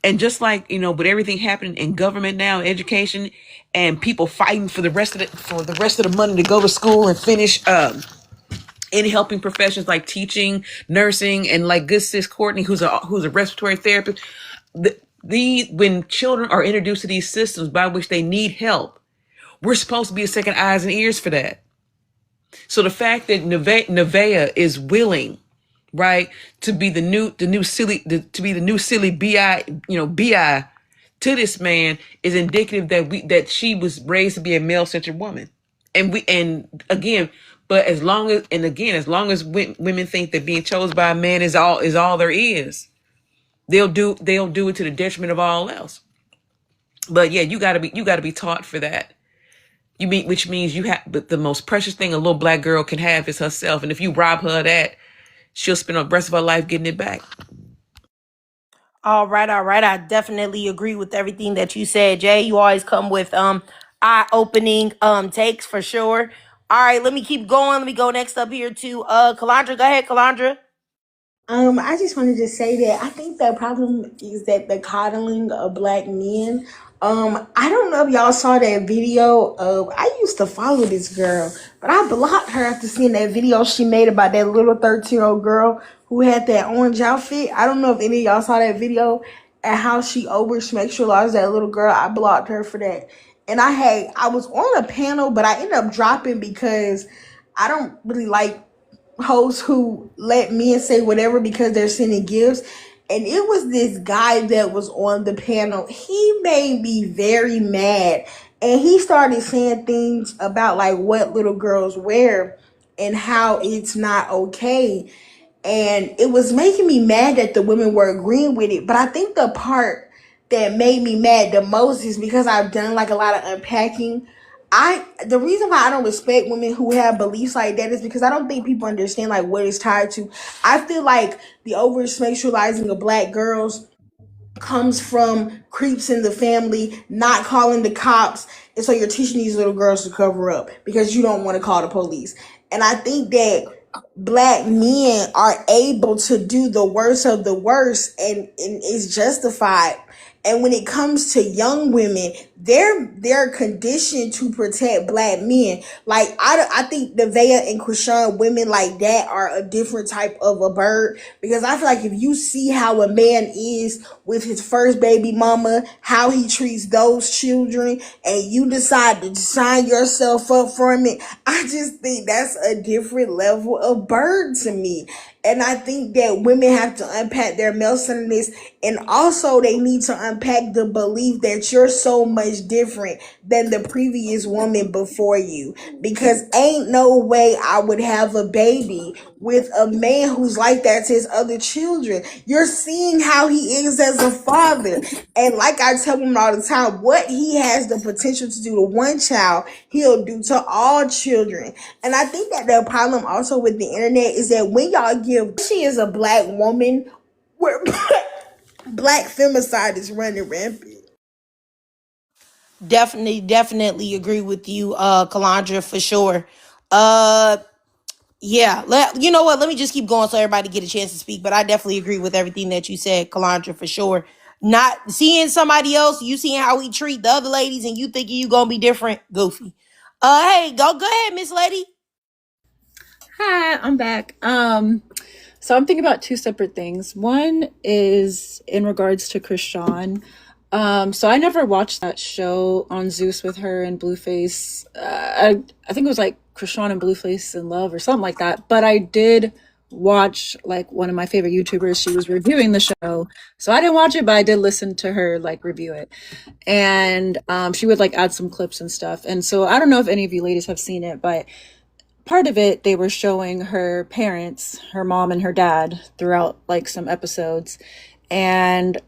And just like, with everything happening in government now, education, and people fighting for the rest of the money to go to school and finish in helping professions like teaching, nursing, and like good sis Courtney, who's a respiratory therapist. When children are introduced to these systems by which they need help, we're supposed to be a second eyes and ears for that. So the fact that Nevaeh is willing, right, to be the new silly bi to this man is indicative that she was raised to be a male-centered woman. But as long as women think that being chosen by a man is all there is, they'll do it to the detriment of all else. But yeah, you gotta be taught for that. Which means but the most precious thing a little Black girl can have is herself. And if you rob her of that, she'll spend the rest of her life getting it back. All right. I definitely agree with everything that you said, Jay. You always come with eye-opening takes for sure. All right, let me keep going. Let me go next up here to Kalandra. Go ahead, Kalandra. I just wanted to say that I think the problem is that the coddling of Black men. I don't know if y'all saw that video of, I used to follow this girl, but I blocked her after seeing that video she made about that little 13-year-old girl who had that orange outfit. I don't know if any of y'all saw that video and how she over sexualized that little girl. I blocked her for that. And I was on a panel, but I ended up dropping because I don't really like hosts who let men say whatever because they're sending gifts. And it was this guy that was on the panel. He made me very mad. And he started saying things about like what little girls wear and how it's not okay. And it was making me mad that the women were agreeing with it. But I think the part that made me mad the most is because I've done like a lot of unpacking. The reason why I don't respect women who have beliefs like that is because I don't think people understand like what it's tied to. I feel like the over sexualizing of Black girls comes from creeps in the family not calling the cops, and so you're teaching these little girls to cover up because you don't want to call the police. And I think that Black men are able to do the worst of the worst, and it's justified. And when it comes to young women, they're conditioned to protect Black men. Like I think Nevaeh and Krishan, women like that are a different type of a bird, because I feel like if you see how a man is with his first baby mama, how he treats those children, and you decide to sign yourself up for it, I just think that's a different level of bird to me. And I think that women have to unpack their male-centeredness, and also they need to unpack the belief that you're so much different than the previous woman before you. Because ain't no way I would have a baby with a man who's like that to his other children. You're seeing how he is as a father. And like I tell him all the time, what he has the potential to do to one child, he'll do to all children. And I think that the problem also with the internet is that when y'all give, she is a Black woman, where Black femicide is running rampant. Definitely agree with you, Kalandra, for sure. Yeah, you know what? Let me just keep going so everybody get a chance to speak. But I definitely agree with everything that you said, Kalandra, for sure. Not seeing somebody else, you seeing how we treat the other ladies, and you thinking you gonna be different, goofy. Hey, go ahead, Miss Lady. Hi, I'm back. So I'm thinking about two separate things. One is in regards to Krishan. So I never watched that show on Zeus with her and Blueface. I think it was like Krishan and Blueface in Love or something like that. But I did watch like one of my favorite YouTubers. She was reviewing the show. So I didn't watch it, but I did listen to her like review it. And she would like add some clips and stuff. And so I don't know if any of you ladies have seen it, but part of it, they were showing her parents, her mom and her dad, throughout like some episodes. And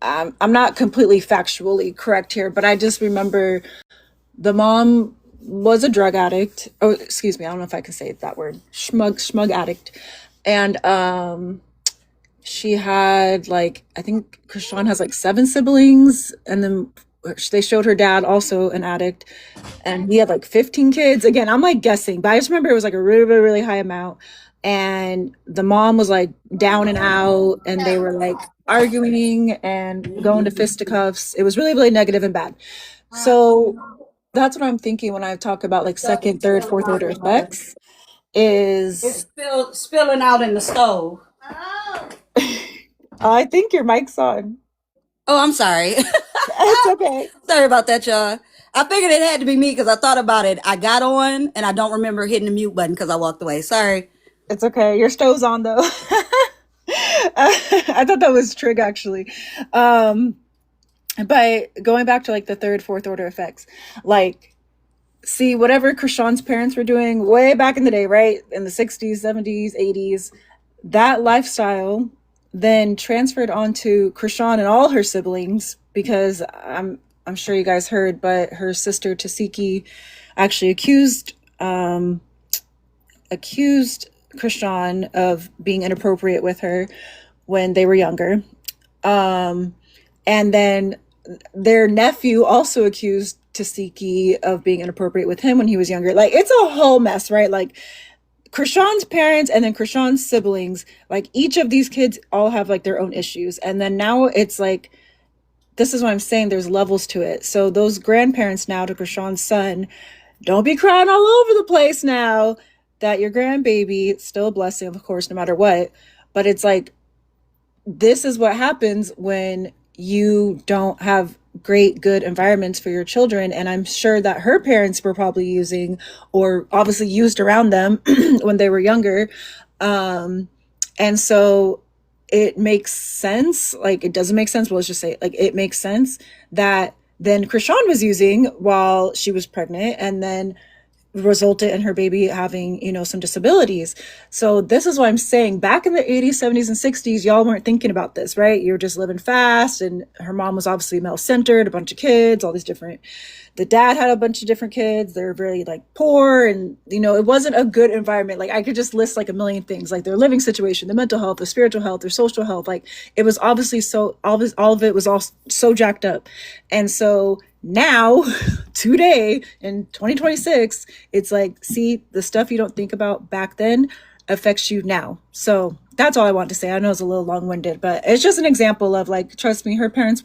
I'm not completely factually correct here, but I just remember the mom was a drug addict. Oh, excuse me, I don't know if I can say that word. Schmug addict. And she had like, I think Krishan has like 7 siblings, and then they showed her dad also an addict, and he had like 15 kids. Again, I'm like guessing, but I just remember it was like a really, really, really high amount. And the mom was like down and out, and they were like arguing and going to fisticuffs. It was really, really negative and bad. So that's what I'm thinking when I talk about like second, third, fourth order effects. It's spilling out in the stove. I think your mic's on. Oh, I'm sorry. It's okay. Sorry about that, y'all. I figured it had to be me because I thought about it. I got on and I don't remember hitting the mute button because I walked away. Sorry. It's okay. Your stove's on though. I thought that was trig actually. But going back to like the third, fourth order effects, like, see, whatever Krishan's parents were doing way back in the day, right? In the 60s, 70s, 80s, that lifestyle then transferred onto Krishan and all her siblings, because I'm sure you guys heard, but her sister Tasiki actually accused Krishan of being inappropriate with her when they were younger. And then their nephew also accused Tasiki of being inappropriate with him when he was younger. Like, it's a whole mess, right? Like, Krishan's parents and then Krishan's siblings, like, each of these kids all have like their own issues. And then now it's like, this is what I'm saying, there's levels to it. So those grandparents now to Krishan's son, don't be crying all over the place now that your grandbaby, still a blessing, of course, no matter what. But it's like, this is what happens when you don't have great, good environments for your children. And I'm sure that her parents were probably using, or obviously used around them when they were younger. And so it makes sense. Like, it doesn't make sense, but let's just say, like, it makes sense that then Krishan was using while she was pregnant, and then resulted in her baby having, some disabilities. So this is what I'm saying. Back in the 80s, 70s, and 60s, y'all weren't thinking about this, right? You were just living fast, and her mom was obviously male-centered, a bunch of kids, all these different. The dad had a bunch of different kids. They're very like poor, and it wasn't a good environment. Like, I could just list like a million things, like their living situation, their mental health, their spiritual health, their social health. Like, it was obviously all of it was all so jacked up. And so now, today in 2026, it's like, see, the stuff you don't think about back then affects you now. So that's all I want to say. I know it's a little long-winded, but it's just an example of, like, trust me, her parents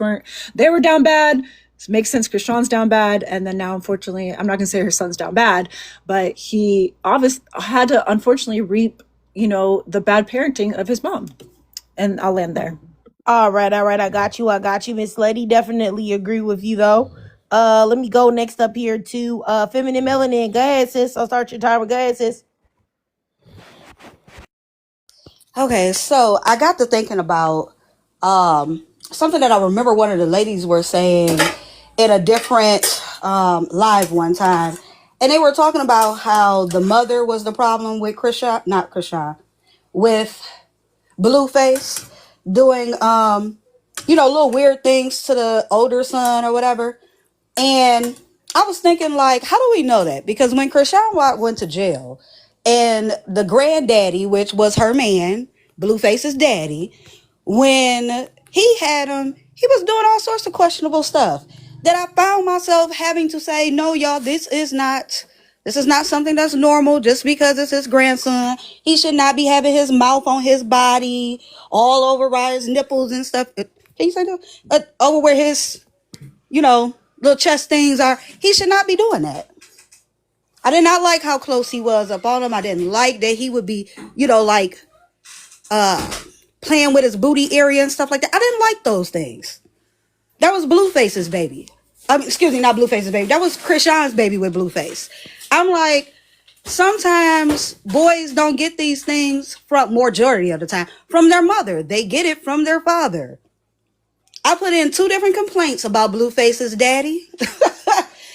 they were down bad. It makes sense because Sean's down bad. And then now, unfortunately, I'm not going to say her son's down bad, but he obviously had to unfortunately reap, the bad parenting of his mom. And I'll land there. All right. I got you. Miss Lady, definitely agree with you though. Let me go next up here to Feminine Melanin. Go ahead, sis. I'll start your timer. Go ahead, sis. Okay, so I got to thinking about something that I remember one of the ladies were saying in a different live one time. And they were talking about how the mother was the problem with with Blueface doing, little weird things to the older son or whatever. And I was thinking, like, how do we know that? Because when Krishan Watt went to jail, and the granddaddy, which was her man, Blueface's daddy, when he had him, he was doing all sorts of questionable stuff that I found myself having to say, no, y'all, this is not something that's normal. Just because it's his grandson, he should not be having his mouth on his body, all over by his nipples and stuff. Can you say that? Over where his, little chest things are. He should not be doing that. I did not like how close he was up on him. I didn't like that he would be, playing with his booty area and stuff like that. I didn't like those things. That was Blueface's baby. Excuse me, not Blueface's baby. That was Krishan's baby with Blueface. I'm like, Sometimes boys don't get these things from, majority of the time, from their mother. They get it from their father. I put in 2 different complaints about Blueface's daddy.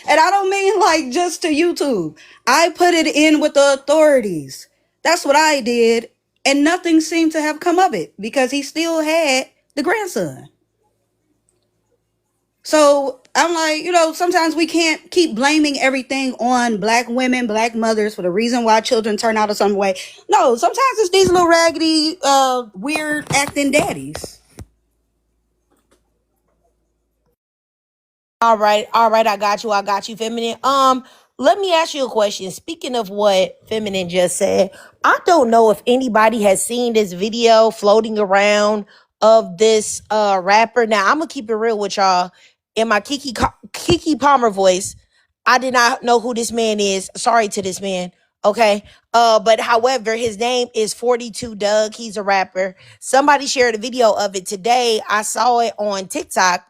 And I don't mean like just to YouTube. I put it in with the authorities. That's what I did. And nothing seemed to have come of it because he still had the grandson. So I'm like, sometimes we can't keep blaming everything on black women, black mothers for the reason why children turn out a certain way. No, sometimes it's these little raggedy, weird acting daddies. All right, I got you, Feminine. Let me ask you a question. Speaking of what Feminine just said, I don't know if anybody has seen this video floating around of this rapper. Now, I'm gonna keep it real with y'all. In my Kiki Palmer voice, I did not know who this man is. Sorry to this man. Okay. But however, his name is 42 Doug. He's a rapper. Somebody shared a video of it today. I saw it on TikTok.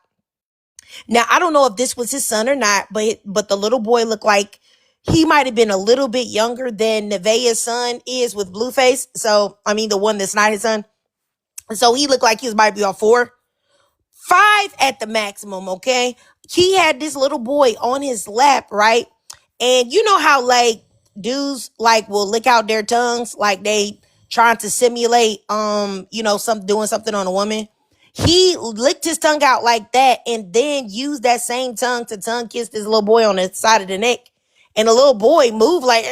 Now, I don't know if this was his son or not, but the little boy looked like he might have been a little bit younger than Nevaeh's son is with Blueface. So, I mean, the one that's not his son. So he looked like he might be on 4, 5 at the maximum, okay? He had this little boy on his lap, right? And you know how like dudes like will lick out their tongues like they trying to simulate doing something on a woman. He licked his tongue out like that and then used that same tongue to tongue kiss this little boy on the side of the neck. And the little boy moved like,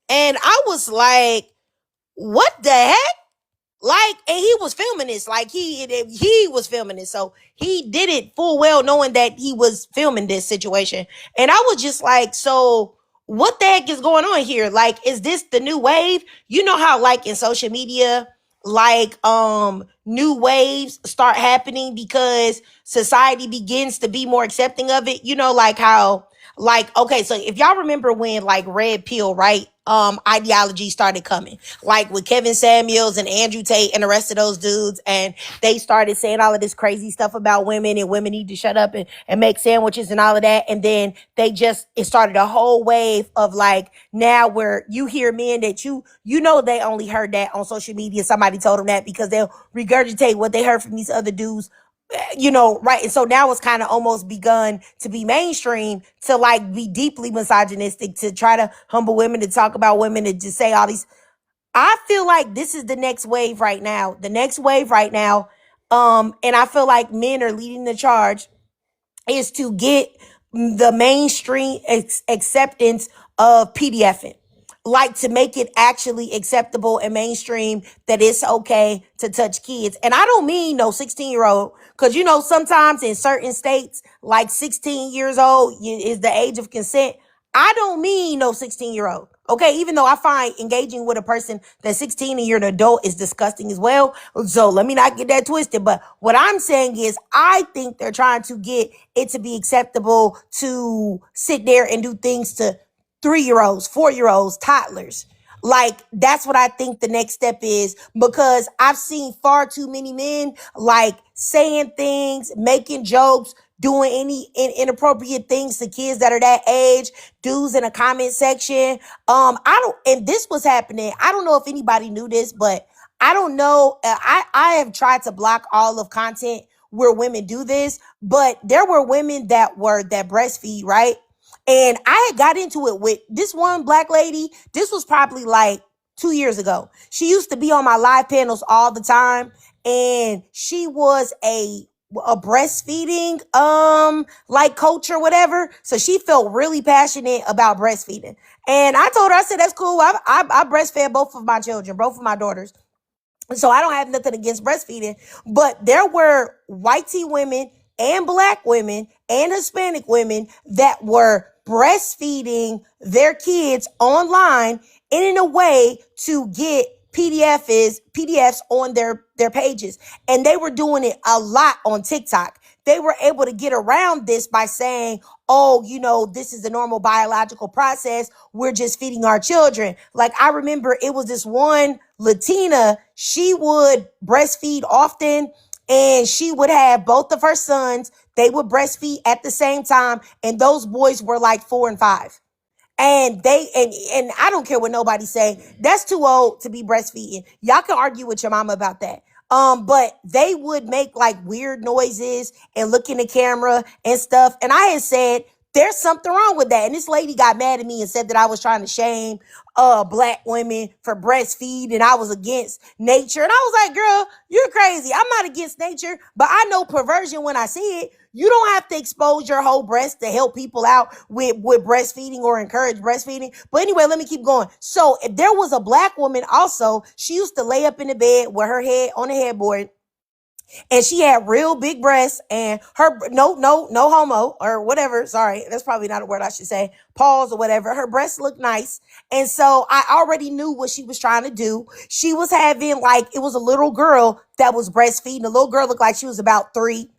And I was like, what the heck? Like, and he was filming this. Like, he was filming this. So he did it full well knowing that he was filming this situation. And I was just like, so what the heck is going on here? Like, is this the new wave? You know how like in social media, like new waves start happening because society begins to be more accepting of it. You know, like how like, okay, so if y'all remember when like red pill, right? Ideology started coming, like with Kevin Samuels and Andrew Tate and the rest of those dudes. And they started saying all of this crazy stuff about women and women need to shut up and make sandwiches and all of that. And then it started a whole wave of like now where you hear men that they only heard that on social media. Somebody told them that because they'll regurgitate what they heard from these other dudes, right? And so now it's kind of almost begun to be mainstream to like be deeply misogynistic, to try to humble women, to talk about women, to just say all these. I feel like this is the next wave right now. The next wave right now. And I feel like men are leading the charge is to get the mainstream acceptance of PDFing. Like to make it actually acceptable and mainstream that it's okay to touch kids. And I don't mean no 16-year-old, because sometimes in certain states, like 16 years old is the age of consent. I don't mean no 16-year-old. Okay, even though I find engaging with a person that's 16 and you're an adult is disgusting as well. So let me not get that twisted. But what I'm saying is I think they're trying to get it to be acceptable to sit there and do things to 3-year-olds, 4-year-olds, toddlers. Like, that's what I think the next step is, because I've seen far too many men like saying things, making jokes, doing any inappropriate things to kids that are that age, dudes in a comment section. And this was happening. I don't know if anybody knew this, but I don't know. I have tried to block all of content where women do this, but there were women that breastfeed, right? And I had got into it with this one black lady. This was probably like 2 years ago. She used to be on my live panels all the time. And she was a breastfeeding, like coach or whatever. So she felt really passionate about breastfeeding. And I told her, I said, that's cool. I breastfed both of my children, both of my daughters. So I don't have nothing against breastfeeding, but there were white tea women and black women and Hispanic women that were breastfeeding their kids online and in a way to get PDFs on their pages. And they were doing it a lot on TikTok. They were able to get around this by saying, oh, this is the normal biological process. We're just feeding our children. Like, I remember it was this one Latina, she would breastfeed often, and she would have both of her sons. They would breastfeed at the same time. And those boys were like 4 and 5. And and I don't care what nobody say. That's too old to be breastfeeding. Y'all can argue with your mama about that. But they would make like weird noises and look in the camera and stuff. And I had said there's something wrong with that. And this lady got mad at me and said that I was trying to shame black women for breastfeed and I was against nature. And I was like, girl, you're crazy. I'm not against nature, but I know perversion when I see it. You don't have to expose your whole breast to help people out with breastfeeding or encourage breastfeeding. But anyway, let me keep going. So if there was a black woman also, she used to lay up in the bed with her head on the headboard, and she had real big breasts, and her no homo or whatever. Sorry, that's probably not a word I should say. Pause or whatever. Her breasts looked nice. And so I already knew what she was trying to do. She was having like, it was a little girl that was breastfeeding. The little girl looked like she was about 3.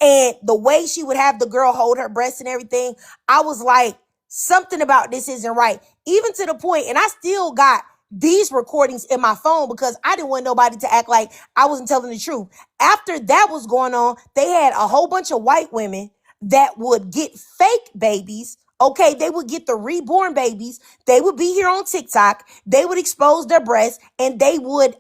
And the way she would have the girl hold her breast and everything, I was like, something about this isn't right. Even to the point, and I still got these recordings in my phone because I didn't want nobody to act like I wasn't telling the truth. After that was going on, they had a whole bunch of white women that would get fake babies. Okay, they would get the reborn babies. They would be here on TikTok. They would expose their breasts and they would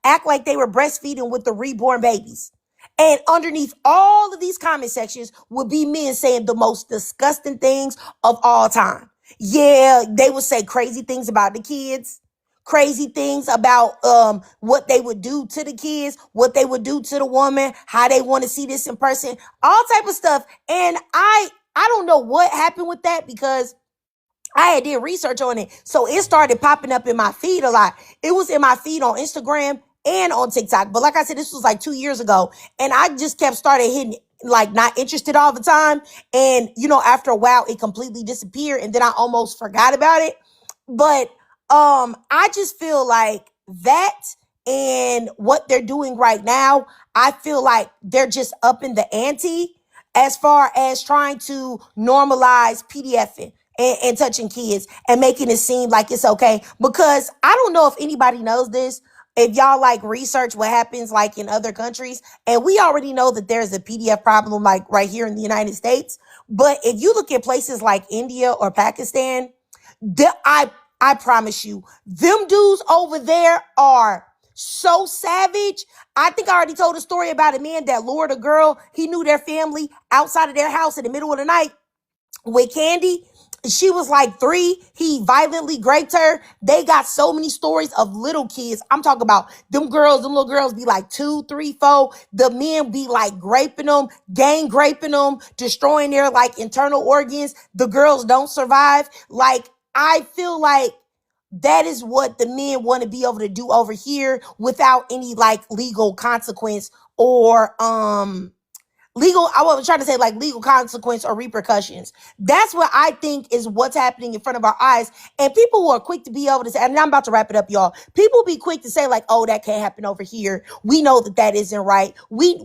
act like they were breastfeeding with the reborn babies. And underneath all of these comment sections would be men saying the most disgusting things of all time. Yeah, they would say crazy things about the kids, crazy things about what they would do to the kids, what they would do to the woman, how they want to see this in person, all type of stuff. And I don't know what happened with that because I did research on it. So it started popping up in my feed a lot. It was in my feed on Instagram and on TikTok. But like I said, this was like 2 years ago. And I just kept started hitting like not interested all the time. And, you know, after a while, it completely disappeared. And then I almost forgot about it. But I just feel like that and what they're doing right now, I feel like they're just upping the ante as far as trying to normalize PDFing and touching kids and making it seem like it's okay. Because I don't know if anybody knows this. If y'all like research what happens like in other countries, and we already know that there's a PDF problem like right here in the United States. But if you look at places like India or Pakistan, I promise you, them dudes over there are so savage. I think I already told a story about a man that lured a girl. He knew their family outside of their house in the middle of the night with candy. She was like 3. He violently raped her. They got so many stories of little kids. I'm talking about them little girls be like 2, 3, 4. The men be like raping them, gang raping them, destroying their like internal organs. The girls don't survive. Like, I feel like that is what the men want to be able to do over here without any like legal consequence or I was trying to say like legal consequence or repercussions. That's what I think is what's happening in front of our eyes. And people who are quick to be able to say, and I'm about to wrap it up, y'all. People be quick to say like, oh, that can't happen over here. We know that that isn't right. We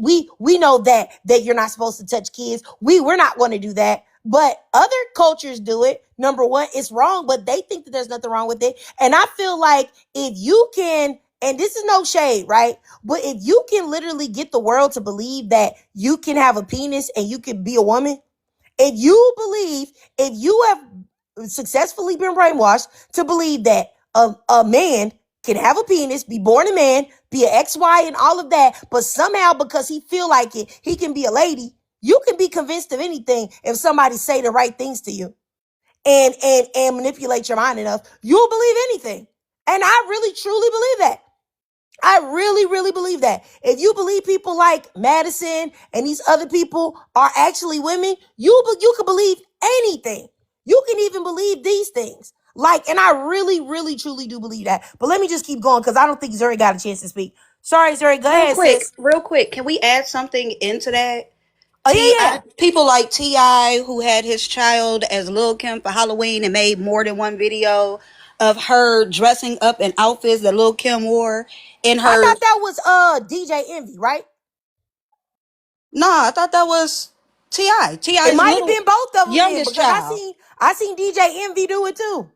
know that you're not supposed to touch kids. We're not going to do that. But other cultures do it. Number one, it's wrong, but they think that there's nothing wrong with it. And I feel like if you can, and this is no shade, right? But if you can literally get the world to believe that you can have a penis and you can be a woman, if you have successfully been brainwashed to believe that a man can have a penis, be born a man, be an XY and all of that, but somehow because he feel like it, he can be a lady, you can be convinced of anything if somebody say the right things to you and manipulate your mind enough, you'll believe anything. And I really truly believe that. I really, really believe that. If you believe people like Madison and these other people are actually women, you can believe anything. You can even believe these things. Like, and I really, really, truly do believe that. But let me just keep going because I don't think Zuri got a chance to speak. Sorry, Zuri, go ahead, sis. Real quick, can we add something into that? Oh, yeah. People like T.I. who had his child as Lil' Kim for Halloween and made more than one video of her dressing up in outfits that Lil' Kim wore in I her. thought that was DJ Envy, right? Nah, I thought that was T.I. It T.I.'s might have little been both of them then youngest because child. I seen DJ Envy do it too.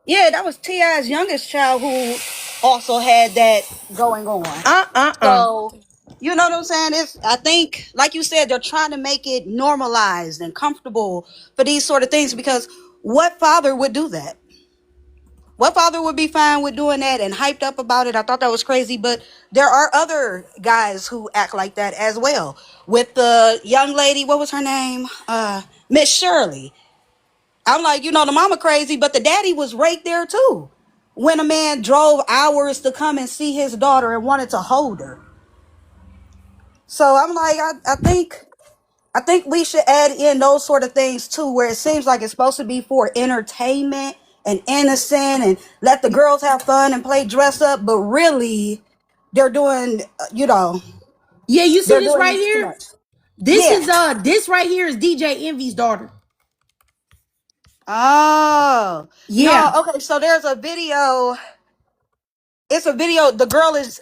Yeah, that was T.I.'s youngest child who also had that going on. So, you know what I'm saying? I think, like you said, they're trying to make it normalized and comfortable for these sort of things because What father would do that? What father would be fine with doing that and hyped up about it? I thought that was crazy, but there are other guys who act like that as well. With the young lady, what was her name? Miss Shirley. I'm like, the mama crazy, but the daddy was right there too. When a man drove hours to come and see his daughter and wanted to hold her. So I'm like, I think we should add in those sort of things too, where it seems like it's supposed to be for entertainment and innocent and let the girls have fun and play dress up, but really they're doing, Yeah, you see they're this right doing too here? much. This Yeah. is this right here is DJ Envy's daughter. Oh, Yeah. no. Okay. So there's a video. It's a video. The girl is,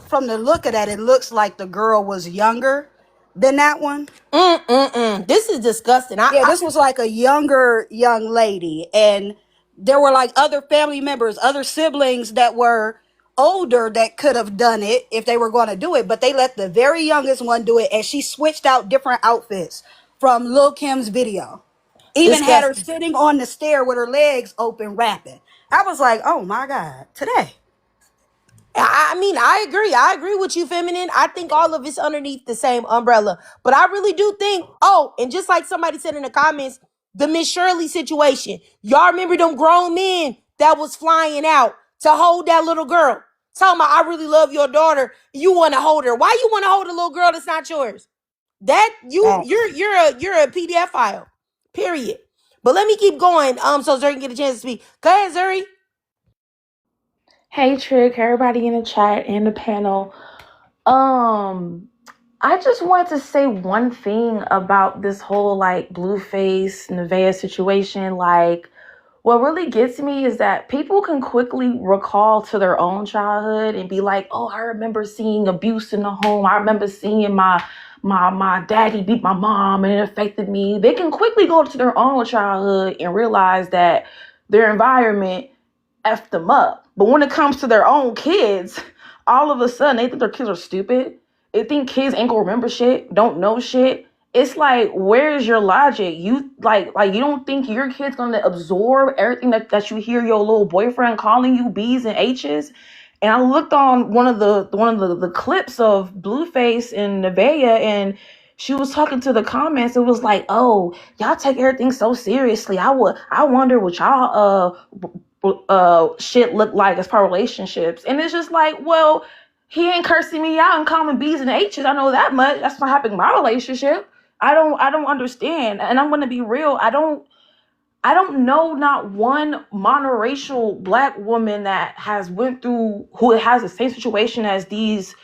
from the look of that, it looks like the girl was younger than that one. This is disgusting. Yeah, this was like a younger young lady, and there were like other family members, other siblings that were older that could have done it if they were going to do it, but they let the very youngest one do it, and she switched out different outfits from Lil Kim's video. Even had her Disgusting. sitting on the stair with her legs open rapping. I was like, oh my God, today. I mean, I agree. I agree with you, feminine. I think all of it's underneath the same umbrella. But I really do think, and just like somebody said in the comments, the Miss Shirley situation. Y'all remember them grown men that was flying out to hold that little girl. Talking about, I really love your daughter. You want to hold her. Why you want to hold a little girl that's not yours? That you're a PDF file. Period. But let me keep going. So Zuri can get a chance to speak. Go ahead, Zuri. Hey Trick, everybody in the chat and the panel. I just wanted to say one thing about this whole like Blueface Nevaeh situation. Like, what really gets me is that people can quickly recall to their own childhood and be like, "Oh, I remember seeing abuse in the home. I remember seeing my daddy beat my mom and it affected me." They can quickly go to their own childhood and realize that their environment effed them up. But when it comes to their own kids, all of a sudden they think their kids are stupid. They think kids ain't gonna remember shit, don't know shit. It's like, where's your logic? You like you don't think your kid's gonna absorb everything that you hear your little boyfriend calling you B's and H's? And I looked on one of the clips of Blueface and Nevaeh, and she was talking to the comments. It was like, "Oh, y'all take everything so seriously. I wonder what y'all shit look like as part of relationships." And it's just like, well, he ain't cursing me out and calling B's and H's. I know that much. That's not happening in my relationship. I don't understand. And I'm gonna be real. I don't know not one monoracial black woman that has went through, who has the same situation as these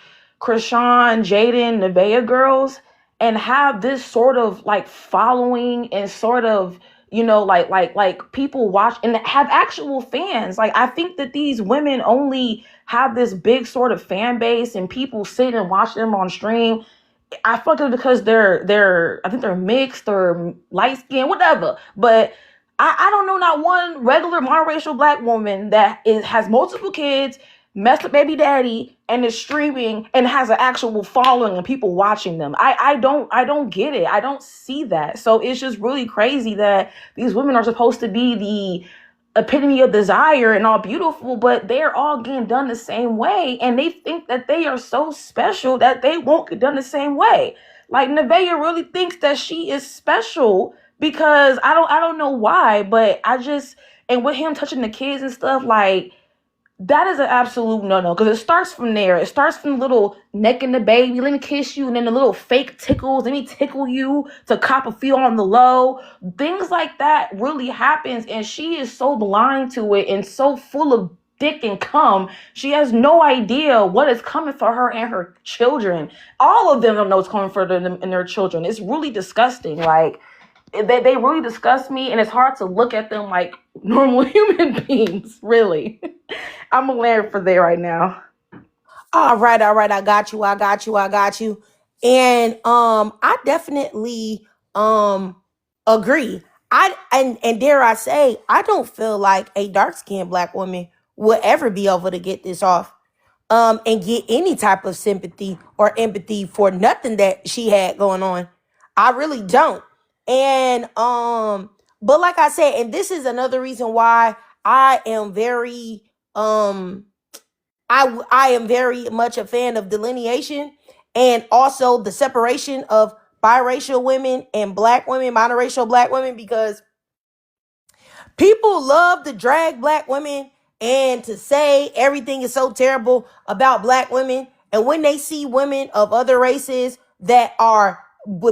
Krishan, Jaden, Nevaeh girls, and have this sort of like following and sort of, like people watch and have actual fans. Like, I think that these women only have this big sort of fan base and people sit and watch them on stream. I fuck it because I think they're mixed or light skinned, whatever. But I don't know not one regular monoracial black woman that has multiple kids, messed up baby daddy, and is streaming and has an actual following and people watching them. I don't get it. I don't see that. So it's just really crazy that these women are supposed to be the epitome of desire and all beautiful, but they're all getting done the same way, and they think that they are so special that they won't get done the same way. Like, Nevaeh really thinks that she is special because I don't know why, but and with him touching the kids and stuff, like, that is an absolute no-no, because it starts from there. It starts from the little necking the baby, let me kiss you, and then the little fake tickles, let me tickle you to cop a feel on the low. Things like that really happens, and she is so blind to it and so full of dick and cum. She has no idea what is coming for her and her children. All of them don't know what's coming for them and their children. It's really disgusting. Like, they really disgust me, and it's hard to look at them like normal human beings, really. I'm a land for there right now. All right. I got you. And I definitely agree. And dare I say, I don't feel like a dark-skinned black woman will ever be able to get this off. And get any type of sympathy or empathy for nothing that she had going on. I really don't. And But like I said, and this is another reason why I am very I am very much a fan of delineation and also the separation of biracial women and black women, monoracial black women, because people love to drag black women and to say everything is so terrible about black women. And when they see women of other races that are,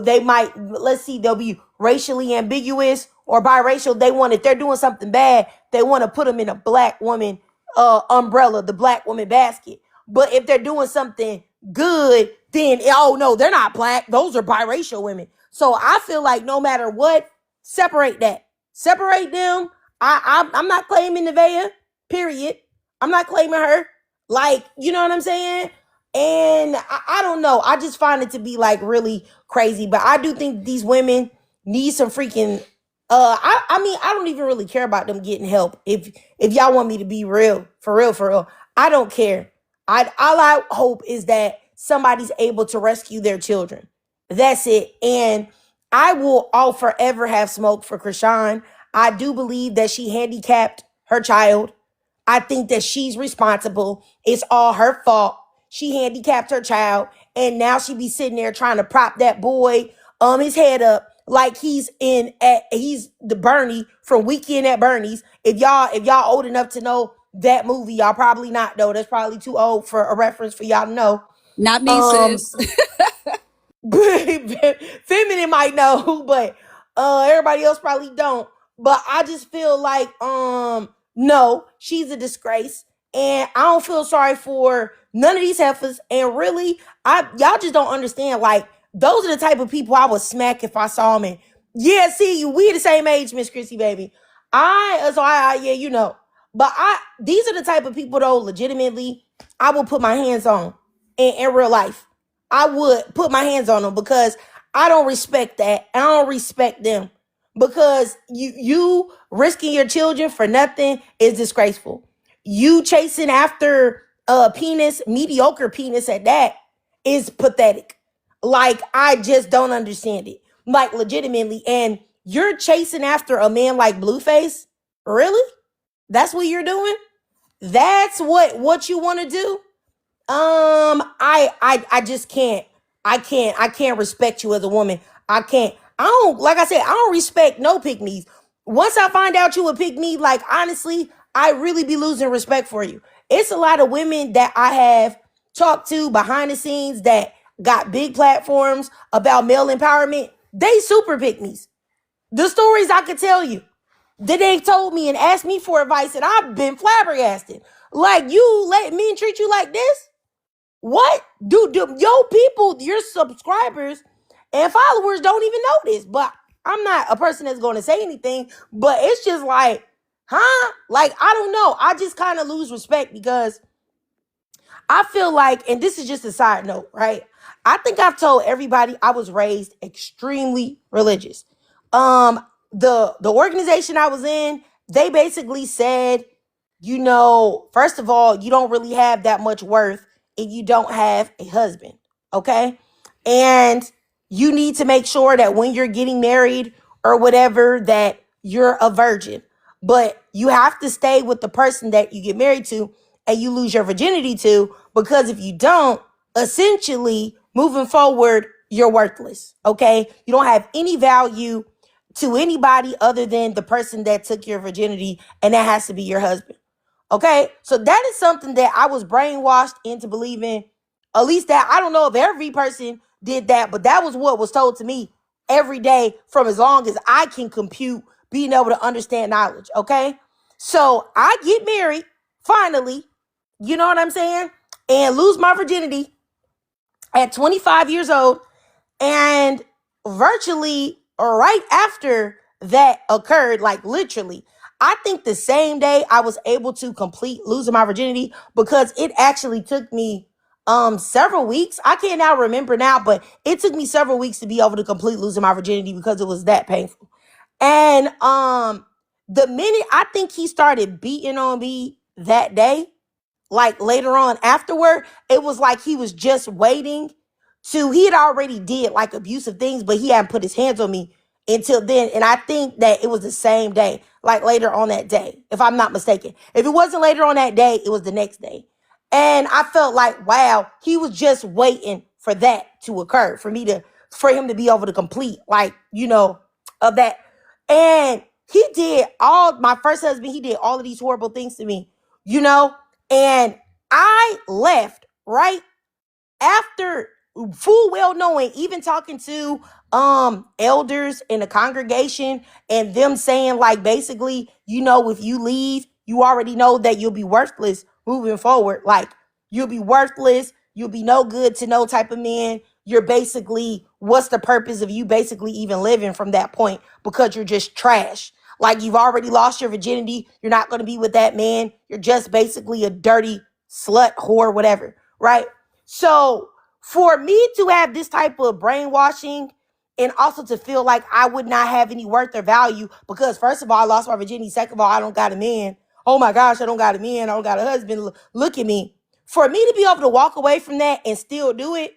they might, let's see, they'll be racially ambiguous or biracial. They want, if they're doing something bad, they want to put them in a black woman umbrella, the black woman basket. But if they're doing something good, then, oh no, they're not black. Those are biracial women. So I feel like no matter what, separate that. Separate them. I'm not claiming Nevaeh, period. I'm not claiming her. Like, you know what I'm saying? And I don't know. I just find it to be like really crazy. But I do think these women need some freaking I mean, I don't even really care about them getting help. If y'all want me to be real, for real, I don't care. All I hope is that somebody's able to rescue their children. That's it. And I will all forever have smoke for Krishan. I do believe that she handicapped her child. I think that she's responsible. It's all her fault. She handicapped her child, and now she be sitting there trying to prop that boy his head up like he's the Bernie from Weekend at Bernie's. If y'all old enough to know that movie, y'all probably not though. That's probably too old for a reference for y'all to know. Not me, sis. Feminine might know, but everybody else probably don't. But I just feel like no, she's a disgrace, and I don't feel sorry for none of these heifers. And really, y'all just don't understand. Like, those are the type of people I would smack if I saw them. And yeah, see, we the same age, Miss Chrissy, baby. Yeah, you know. But these are the type of people though, legitimately, I will put my hands on in real life. I would put my hands on them because I don't respect that. I don't respect them because you risking your children for nothing is disgraceful. You chasing after a penis, mediocre penis at that, is pathetic. Like, I just don't understand it. Like, legitimately. And you're chasing after a man like Blueface? Really? That's what you're doing? That's what you want to do? I just can't. I can't respect you as a woman. I don't, like I said, I don't respect no pygmies. Once I find out you a pygmy, like, honestly, I really be losing respect for you. It's a lot of women that I have talked to behind the scenes that got big platforms about male empowerment. They super pygmies. The stories I could tell you that they told me and asked me for advice, and I've been flabbergasted. Like, you let men treat you like this? What? Do your people, your subscribers and followers don't even know this. But I'm not a person that's going to say anything. But it's just like, huh? Like, I don't know. I just kind of lose respect because I feel like, and this is just a side note, right? I think I've told everybody I was raised extremely religious. The organization I was in, they basically said, you know, first of all, you don't really have that much worth if you don't have a husband, okay? And you need to make sure that when you're getting married or whatever, that you're a virgin. But you have to stay with the person that you get married to and you lose your virginity to, because if you don't, essentially, moving forward, you're worthless, okay? You don't have any value to anybody other than the person that took your virginity, and that has to be your husband. Okay, so that is something that I was brainwashed into believing. At least that, I don't know if every person did that, but that was what was told to me every day from as long as I can compute being able to understand knowledge. Okay, so I get married finally, you know what I'm saying, and lose my virginity at 25 years old. And virtually right after that occurred, like literally, I think the same day I was able to complete losing my virginity, because it actually took me several weeks. I can't now remember now, but it took me several weeks to be able to complete losing my virginity because it was that painful. And the minute I think he started beating on me that day, like later on afterward, it was like he was just waiting to, he had already did like abusive things, but he hadn't put his hands on me. until then. And I think that it was the same day, like later on that day, if I'm not mistaken. If it wasn't later on that day, it was the next day. And I felt like, wow, he was just waiting for that to occur, for him to be able to complete, like, of that. And he did my first husband, he did all of these horrible things to me, and I left right after, full well knowing, even talking to elders in the congregation, and them saying, like, basically, if you leave, you already know that you'll be worthless moving forward. Like, you'll be worthless, you'll be no good to no type of man. You're basically, what's the purpose of you basically even living from that point, because you're just trash. Like, you've already lost your virginity, you're not going to be with that man, you're just basically a dirty slut, whore, whatever, right? So for me to have this type of brainwashing, and also to feel like I would not have any worth or value, because first of all, I lost my virginity. Second of all, I don't got a man. Oh my gosh, I don't got a man. I don't got a husband. Look at me. For me to be able to walk away from that and still do it,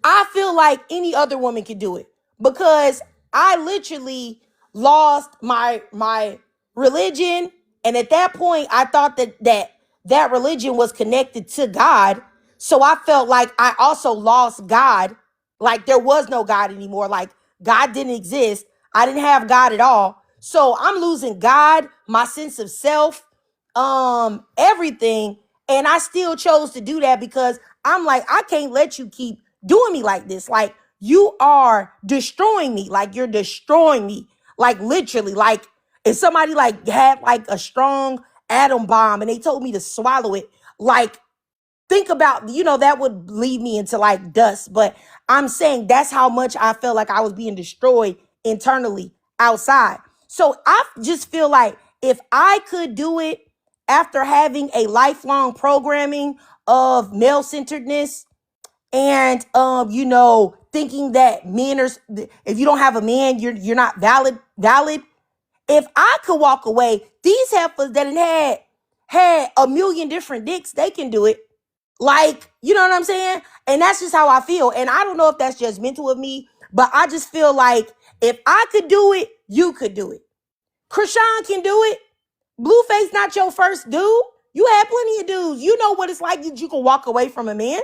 I feel like any other woman could do it, because I literally lost my religion. And at that point, I thought that religion was connected to God. So I felt like I also lost God. Like, there was no God anymore. Like, God didn't exist. I didn't have God at all. So I'm losing God, my sense of self, everything. And I still chose to do that, because I'm like, I can't let you keep doing me like this. Like, you are destroying me. Like, you're destroying me. Like, literally, like, if somebody like had like a strong atom bomb and they told me to swallow it, like, think about, that would leave me into like dust. But I'm saying that's how much I felt like I was being destroyed internally, outside. So I just feel like if I could do it after having a lifelong programming of male-centeredness, and thinking that men are, if you don't have a man, you're not valid. If I could walk away, these heifers that had a million different dicks, they can do it. Like, you know what I'm saying? And that's just how I feel. And I don't know if that's judgmental of me, but I just feel like if I could do it, you could do it. Krishan can do it. Blueface not your first dude. You had plenty of dudes. You know what it's like that you can walk away from a man.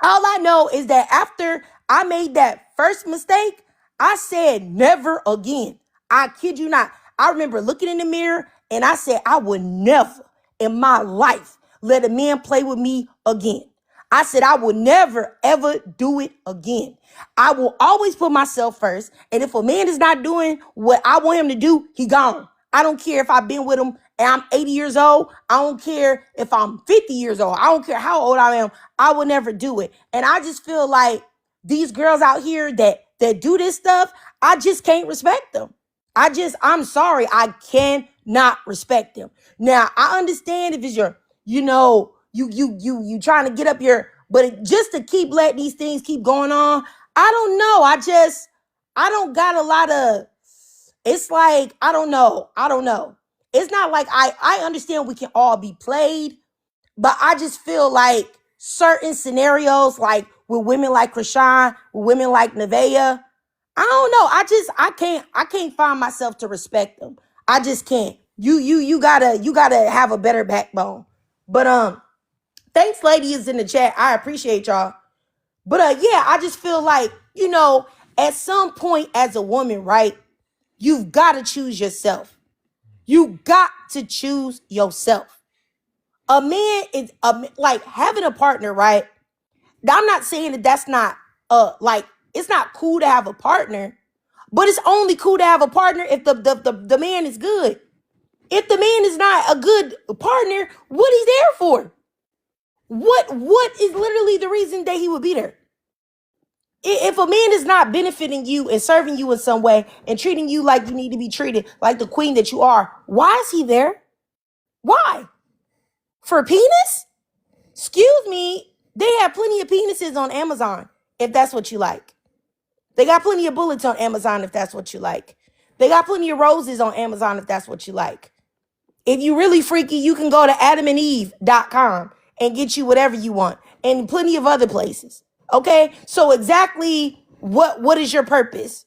All I know is that after I made that first mistake, I said never again. I kid you not. I remember looking in the mirror and I said I would never in my life let a man play with me again. I said I would never, ever do it again. I will always put myself first. And if a man is not doing what I want him to do, he gone. I don't care if I've been with him and I'm 80 years old. I don't care if I'm 50 years old. I don't care how old I am. I will never do it. And I just feel like these girls out here that do this stuff, I just can't respect them. I'm sorry. I cannot respect them. Now, I understand if it's your, you trying to get up your, but just to keep letting these things keep going on, I don't know. I don't got a lot of, it's like, I don't know. It's not like I understand we can all be played, but I just feel like certain scenarios, like with women like Krishan, with women like Nevaeh, I don't know. I can't find myself to respect them. I just can't. You gotta have a better backbone. But thanks, ladies in the chat. I appreciate y'all. But yeah, I just feel like, at some point as a woman, right? You've got to choose yourself. You got to choose yourself. A man is like having a partner, right? I'm not saying that that's not like it's not cool to have a partner, but it's only cool to have a partner if the man is good. If the man is not a good partner, what he's there for? What is literally the reason that he would be there? If a man is not benefiting you and serving you in some way and treating you like you need to be treated, like the queen that you are, why is he there? Why? For penis? Excuse me. They have plenty of penises on Amazon, if that's what you like. They got plenty of bullets on Amazon, if that's what you like. They got plenty of roses on Amazon, if that's what you like. If you really freaky, you can go to adamandeve.com and get you whatever you want, and plenty of other places. Okay? So exactly What is your purpose?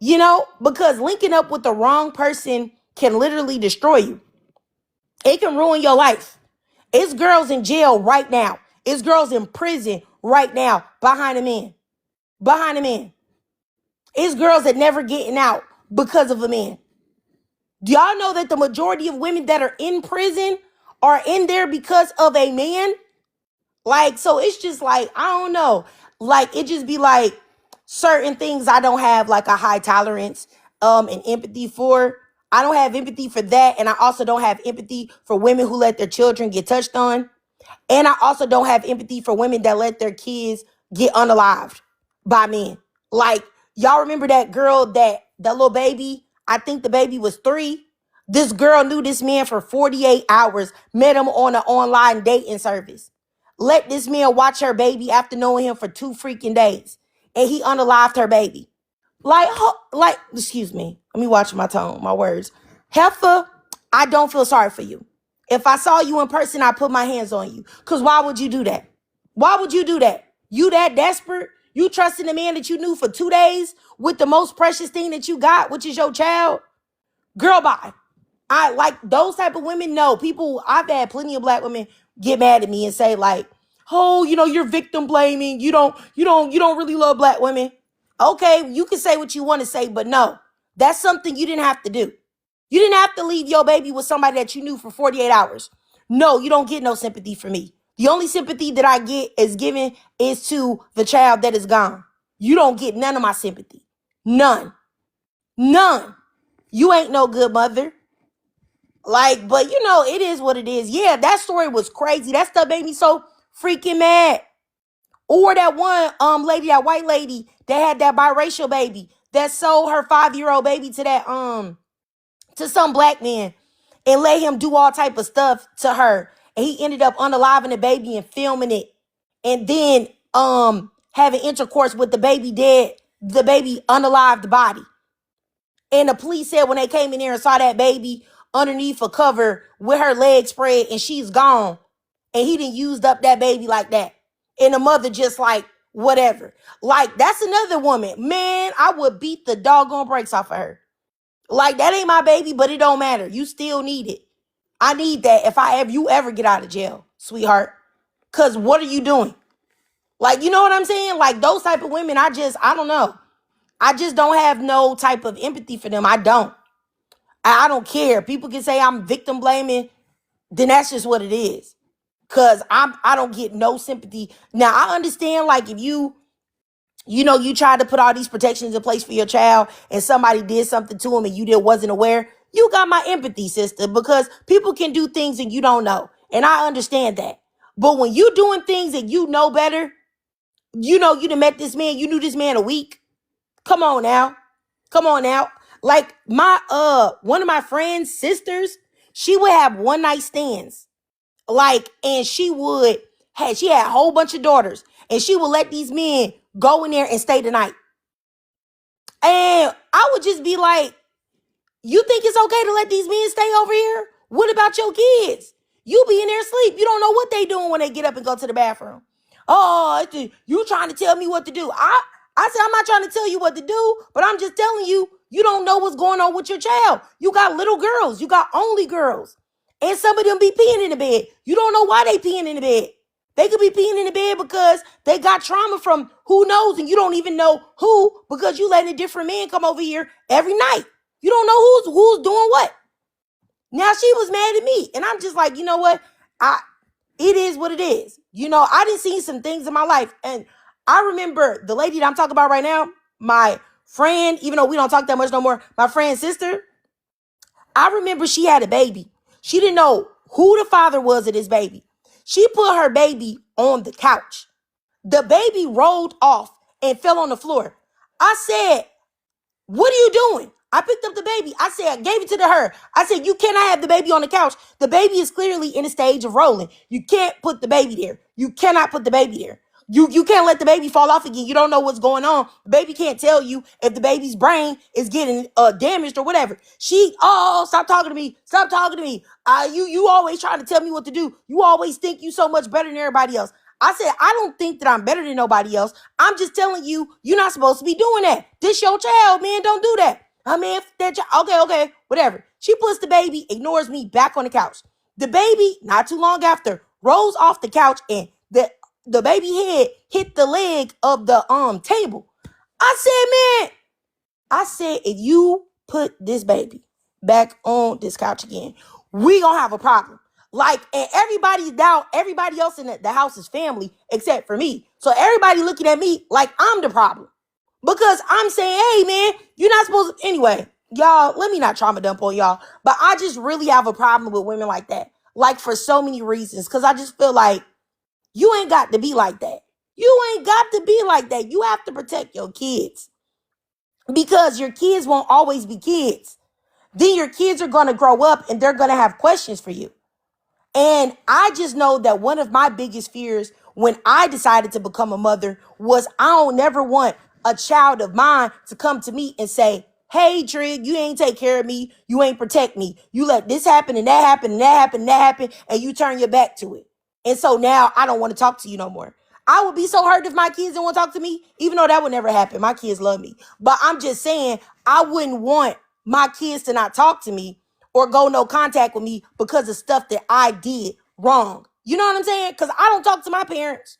You know, because linking up with the wrong person can literally destroy you. It can ruin your life. It's girls in jail right now. It's girls in prison right now behind a man. Behind a man. It's girls that never getting out because of a man. Do y'all know that the majority of women that are in prison are in there because of a man? Like, so it's just like, I don't know. Like, it just be like certain things I don't have like a high tolerance and empathy for. I don't have empathy for that. And I also don't have empathy for women who let their children get touched on. And I also don't have empathy for women that let their kids get unalived by men. Like, y'all remember that girl, that little baby? I think the baby was 3. This girl knew this man for 48 hours, met him on an online dating service. Let this man watch her baby after knowing him for 2 freaking days. And he unalived her baby. Excuse me. Let me watch my tone, my words. Heifer, I don't feel sorry for you. If I saw you in person, I'd put my hands on you. Because why would you do that? Why would you do that? You that desperate? You trusting a man that you knew for 2 days with the most precious thing that you got, which is your child? Girl, bye. I like those type of women. No, people, I've had plenty of black women get mad at me and say like, oh, you're victim blaming. You don't really love black women. Okay, you can say what you want to say, but no, that's something you didn't have to do. You didn't have to leave your baby with somebody that you knew for 48 hours. No, you don't get no sympathy from me. The only sympathy that I get is given is to the child that is gone. You don't get none of my sympathy. None. None. You ain't no good mother. Like, but it is what it is. Yeah, that story was crazy. That stuff made me so freaking mad. Or that one lady, that white lady that had that biracial baby that sold her 5-year-old baby to that to some black man and let him do all type of stuff to her. And he ended up unaliving the baby and filming it. And then having intercourse with the baby dead, the baby unalived body. And the police said when they came in there and saw that baby underneath a cover with her legs spread and she's gone. And he didn't used up that baby like that. And the mother just like, whatever. Like, that's another woman. Man, I would beat the doggone brakes off of her. Like, that ain't my baby, but it don't matter. You still need it. I need that if you ever get out of jail, sweetheart. Because what are you doing? Like, you know what I'm saying? Like, those type of women, I don't know. I just don't have no type of empathy for them. I don't. I don't care. People can say I'm victim blaming. Then that's just what it is. Because I don't get no sympathy. Now, I understand, like, if you try to put all these protections in place for your child and somebody did something to him and you wasn't aware, you got my empathy, sister, because people can do things and you don't know. And I understand that. But when you doing things and you know better, you done met this man, you knew this man a week. Come on now. Come on now. Like my one of my friend's sisters, she would have one night stands. Like, and she had a whole bunch of daughters, and she would let these men go in there and stay the night. And I would just be like, you think it's okay to let these men stay over here? What about your kids? You be in there asleep. You don't know what they doing when they get up and go to the bathroom. Oh, you trying to tell me what to do. I said, I'm not trying to tell you what to do, but I'm just telling you, you don't know what's going on with your child. You got little girls. You got only girls. And some of them be peeing in the bed. You don't know why they peeing in the bed. They could be peeing in the bed because they got trauma from who knows, and you don't even know who, because you letting a different man come over here every night. You don't know who's doing what. Now she was mad at me, and I'm just like, you know what? It is what it is. I done seen some things in my life, and I remember the lady that I'm talking about right now, my friend, even though we don't talk that much no more, my friend's sister, I remember she had a baby. She didn't know who the father was of this baby. She put her baby on the couch. The baby rolled off and fell on the floor. I said, what are you doing? I picked up the baby. I said, I gave it to her. I said, you cannot have the baby on the couch. The baby is clearly in a stage of rolling. You can't put the baby there. You cannot put the baby there. You can't let the baby fall off again. You don't know what's going on. The baby can't tell you if the baby's brain is getting damaged or whatever. Stop talking to me. Stop talking to me. You always trying to tell me what to do. You always think you so much better than everybody else. I said, I don't think that I'm better than nobody else. I'm just telling you, you're not supposed to be doing that. This your child, man. Don't do that. I mean, if that okay, whatever. She puts the baby, ignores me, back on the couch. The baby, not too long after, rolls off the couch and the baby head hit the leg of the table. I said, if you put this baby back on this couch again, we gonna have a problem. Like, and everybody else in the house is family except for me. So everybody looking at me like I'm the problem. Because I'm saying, hey man, you're not supposed to. Anyway, y'all, let me not trauma dump on y'all. But I just really have a problem with women like that. Like, for so many reasons. Because I just feel like you ain't got to be like that. You ain't got to be like that. You have to protect your kids. Because your kids won't always be kids. Then your kids are going to grow up and they're going to have questions for you. And I just know that one of my biggest fears when I decided to become a mother was I don't never want a child of mine to come to me and say, hey, Trig, you ain't take care of me. You ain't protect me. You let this happen and that happen and that happen and that happen, and you turn your back to it. And so now I don't want to talk to you no more. I would be so hurt if my kids didn't want to talk to me, even though that would never happen. My kids love me. But I'm just saying, I wouldn't want my kids to not talk to me or go no contact with me because of stuff that I did wrong. You know what I'm saying? Because I don't talk to my parents.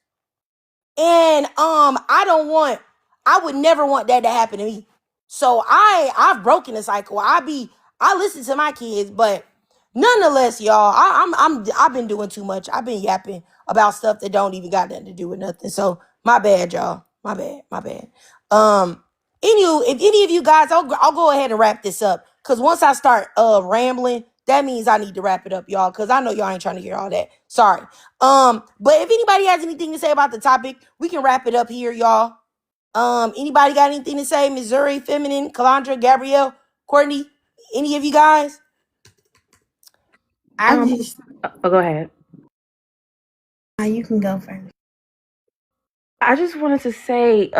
And I would never want that to happen to me. So I've broken the cycle. I listen to my kids, but nonetheless, y'all, I've been doing too much. I've been yapping about stuff that don't even got nothing to do with nothing. So my bad, y'all. My bad. If any of you guys, I'll go ahead and wrap this up. Cause once I start rambling, that means I need to wrap it up, y'all. Cause I know y'all ain't trying to hear all that. Sorry. But if anybody has anything to say about the topic, we can wrap it up here, y'all. Anybody got anything to say? Missouri, Feminine, Calandra, Gabrielle, Courtney, any of you guys? I just Oh, go ahead. you can go first. I just wanted to say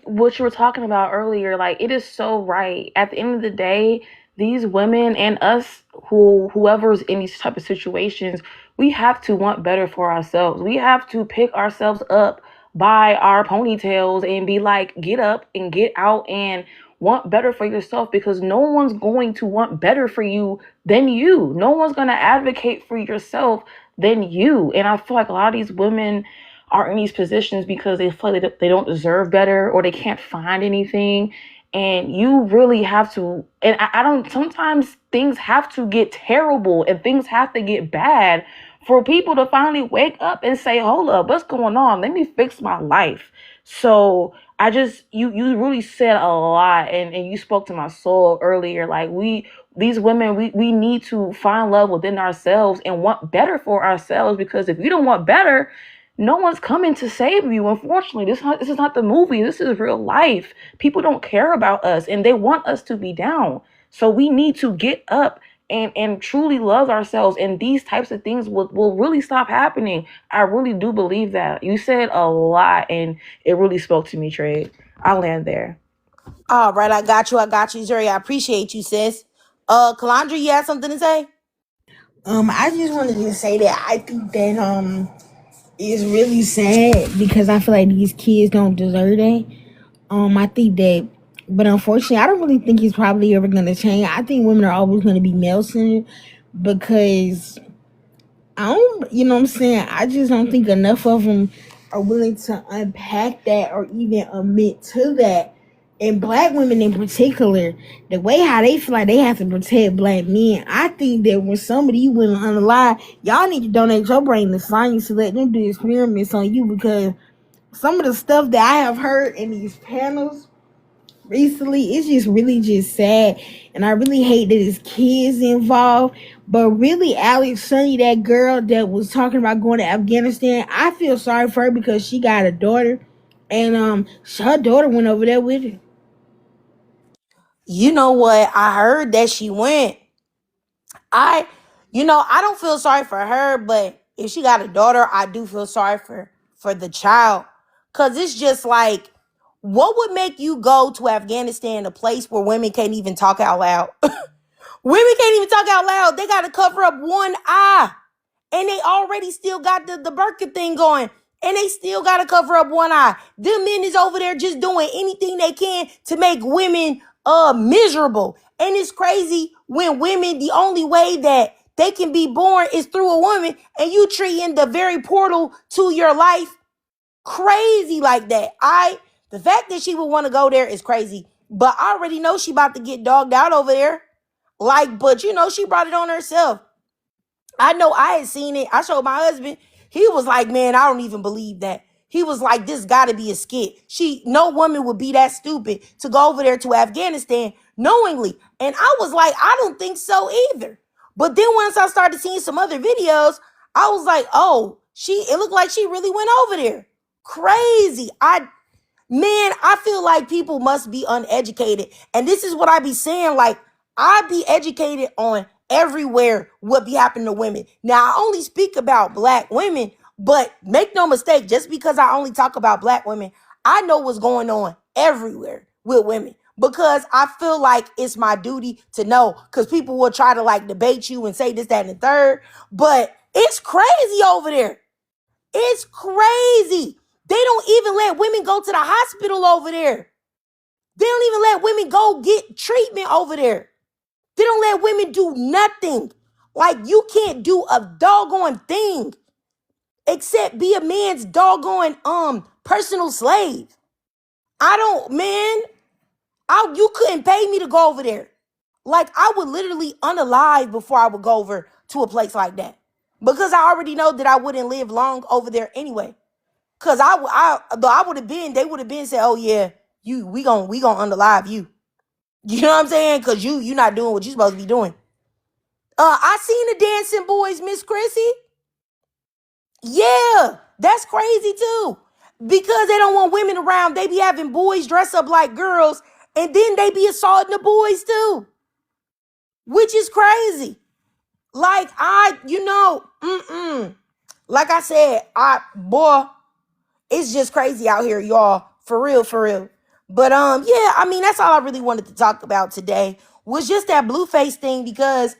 what you were talking about earlier. Like, it is so right. At the end of the day, these women and us, whoever's in these type of situations, we have to want better for ourselves. We have to pick ourselves up by our ponytails and be like, get up and get out and want better for yourself, because no one's going to want better for you than you. No one's going to advocate for yourself than you. And I feel like a lot of these women are in these positions because they feel like they don't deserve better or they can't find anything. And you really have to, and I don't, sometimes things have to get terrible and things have to get bad for people to finally wake up and say, hold up, what's going on? Let me fix my life. So I just, you really said a lot, and you spoke to my soul earlier. Like, these women, we need to find love within ourselves and want better for ourselves, because if you don't want better, no one's coming to save you. Unfortunately, this is not the movie. This is real life. People don't care about us and they want us to be down. So we need to get up and truly love ourselves. And these types of things will really stop happening. I really do believe that. You said a lot and it really spoke to me, Trey. I'll land there. All right, I got you, Zuri. I appreciate you, sis. Calandra, you have something to say? I just wanted to say that I think that it's really sad because I feel like these kids don't deserve that. I think that, but unfortunately, I don't really think it's probably ever gonna change. I think women are always gonna be male centered because I don't, you know what I'm saying? I just don't think enough of them are willing to unpack that or even admit to that. And black women in particular, the way how they feel like they have to protect black men, I think that when some of these women unalive, y'all need to donate your brain to science to let them do experiments on you, because some of the stuff that I have heard in these panels recently, it's just really just sad. And I really hate that there's kids involved. But really, Alex Sunny, that girl that was talking about going to Afghanistan, I feel sorry for her because she got a daughter. And her daughter went over there with her. You know what? I heard that she went. I don't feel sorry for her, but if she got a daughter, I do feel sorry for the child. Cause it's just like, what would make you go to Afghanistan, a place where women can't even talk out loud? Women can't even talk out loud. They got to cover up one eye. And they already still got the burqa thing going. and they still got to cover up one eye. Them men is over there just doing anything they can to make women miserable. And it's crazy when women, the only way that they can be born is through a woman, and you treating the very portal to your life crazy like that. The fact that she would want to go there is crazy, but I already know she about to get dogged out over there. Like, but you know, she brought it on herself. I know I had seen it. I showed my husband. He was like, man, I don't even believe that. He was like, this gotta be a skit. No woman would be that stupid to go over there to Afghanistan knowingly. And I was like, I don't think so either. But then once I started seeing some other videos, I was like, oh, it looked like she really went over there. Crazy. Man, I feel like people must be uneducated. And this is what I be saying. Like, I be educated on everywhere what be happening to women. Now, I only speak about black women, but make no mistake, just because I only talk about black women, I know what's going on everywhere with women. Because I feel like it's my duty to know. Because people will try to like debate you and say this, that, and the third. But it's crazy over there. It's crazy. They don't even let women go to the hospital over there. They don't even let women go get treatment over there. They don't let women do nothing. Like, you can't do a doggone thing except be a man's doggone personal slave. You couldn't pay me to go over there. Like, I would literally unalive before I would go over to a place like that. Because I already know that I wouldn't live long over there anyway. Cause they would have been said, oh yeah, we gonna unalive you. You know what I'm saying? Cause you not doing what you supposed to be doing. I seen the dancing boys, Miss Chrissy. Yeah, that's crazy too. Because they don't want women around, they be having boys dress up like girls, and then they be assaulting the boys too. Which is crazy. Like, like I said, it's just crazy out here, y'all. For real, for real. But yeah, I mean, that's all I really wanted to talk about today. Was just that Blueface thing, because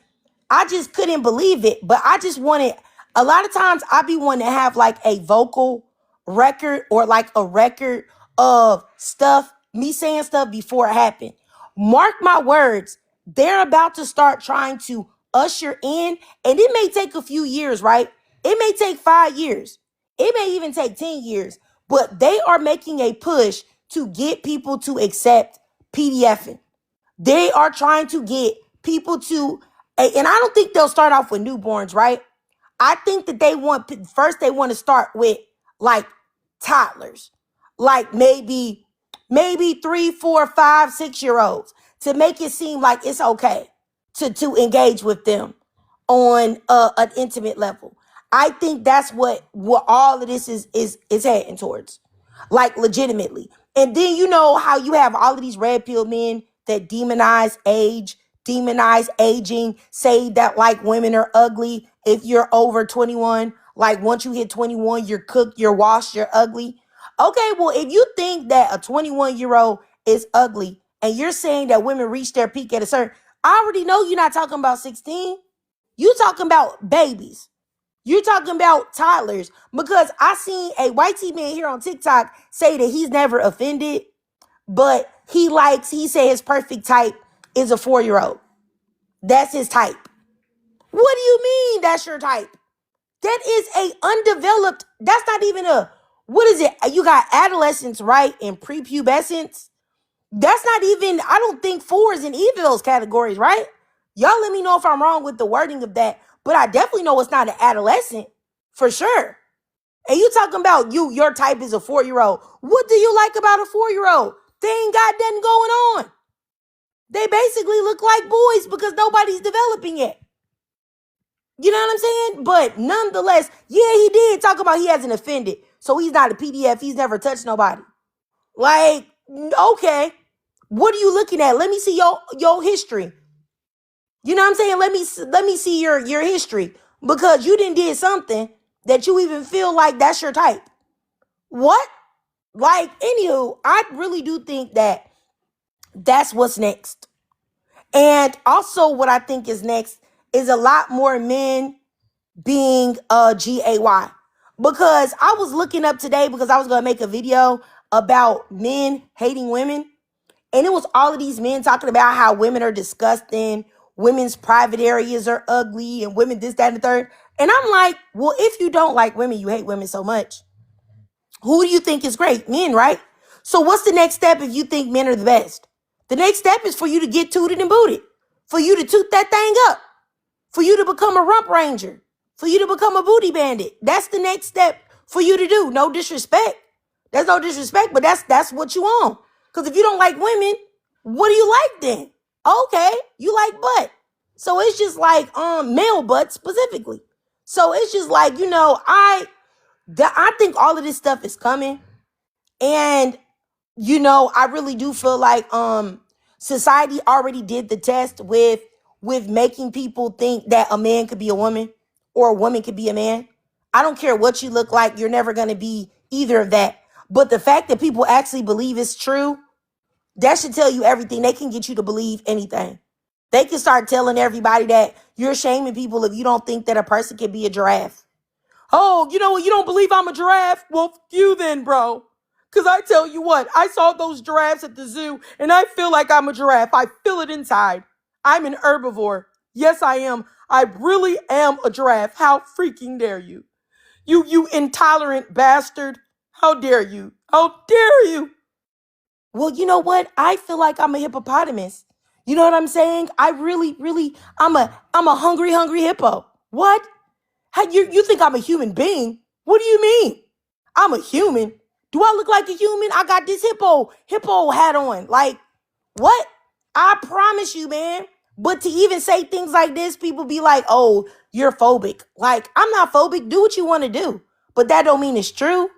I just couldn't believe it. But I just wanted, a lot of times I be wanting to have like a vocal record or like a record of stuff, me saying stuff before it happened. Mark my words, they're about to start trying to usher in, and it may take a few years, right? It may take 5 years. It may even take 10 years, but they are making a push to get people to accept PDFing. They are trying to get people to, and I don't think they'll start off with newborns, right? I think that they want to start with like toddlers, like maybe 3, 4, 5, 6-year-olds, to make it seem like it's okay to engage with them on an intimate level. I think that's what all of this is heading towards, like legitimately. And then you know how you have all of these red pill men that demonize age, demonize aging, say that like women are ugly if you're over 21. Like once you hit 21, you're cooked, you're washed, you're ugly. Okay, well, if you think that a 21-year-old is ugly and you're saying that women reach their peak at a certain, I already know you're not talking about 16. You talking about babies. You talking about toddlers. Because I seen a white man here on TikTok say that he's never offended, but he said his perfect type is a 4-year-old. That's his type. What do you mean that's your type? That is a undeveloped, that's not even what is it? You got adolescence, right? And prepubescence. That's not even, I don't think 4 is in either of those categories, right? Y'all let me know if I'm wrong with the wording of that, but I definitely know it's not an adolescent, for sure. And you talking about your type is a 4-year-old. What do you like about a 4-year-old? They ain't got nothing going on. They basically look like boys because nobody's developing yet. You know what I'm saying? But nonetheless, yeah, he did talk about he hasn't offended. So he's not a PDF. He's never touched nobody. Like, okay. What are you looking at? Let me see your history. You know what I'm saying? Let me see your history. Because you didn't did something that you even feel like that's your type. What? Like, anywho, I really do think that that's what's next. And also what I think is next is a lot more men being gay. Because I was looking up today because I was going to make a video about men hating women. And it was all of these men talking about how women are disgusting, women's private areas are ugly, and women this, that, and the third. And I'm like, well, if you don't like women, you hate women so much. Who do you think is great? Men, right? So what's the next step if you think men are the best? The next step is for you to get tooted and booted, for you to toot that thing up, for you to become a rump ranger, for you to become a booty bandit. That's the next step for you to do. No disrespect. There's no disrespect, but that's what you want. Because if you don't like women, what do you like then? Okay, you like butt. So it's just like male butt specifically. So it's just like, I think all of this stuff is coming. And I really do feel like society already did the test with making people think that a man could be a woman or a woman could be a man. I don't care what you look like, you're never going to be either of that. But the fact that people actually believe it's true, that should tell you everything. They can get you to believe anything. They can start telling everybody that you're shaming people if you don't think that a person can be a giraffe. Oh, you know what? You don't believe I'm a giraffe? Well, you then, bro. Because I tell you what, I saw those giraffes at the zoo, and I feel like I'm a giraffe. I feel it inside. I'm an herbivore. Yes, I am. I really am a giraffe. How freaking dare you? You intolerant bastard. How dare you? How dare you? Well, you know what? I feel like I'm a hippopotamus. You know what I'm saying? I really, I'm a hungry hippo. What? How, you think I'm a human being? What do you mean? I'm a human. Do I look like a human? I got this hippo hat on. Like, what? I promise you, man. But to even say things like this, people be like, oh, you're phobic. Like, I'm not phobic. Do what you want to do. But that don't mean it's true.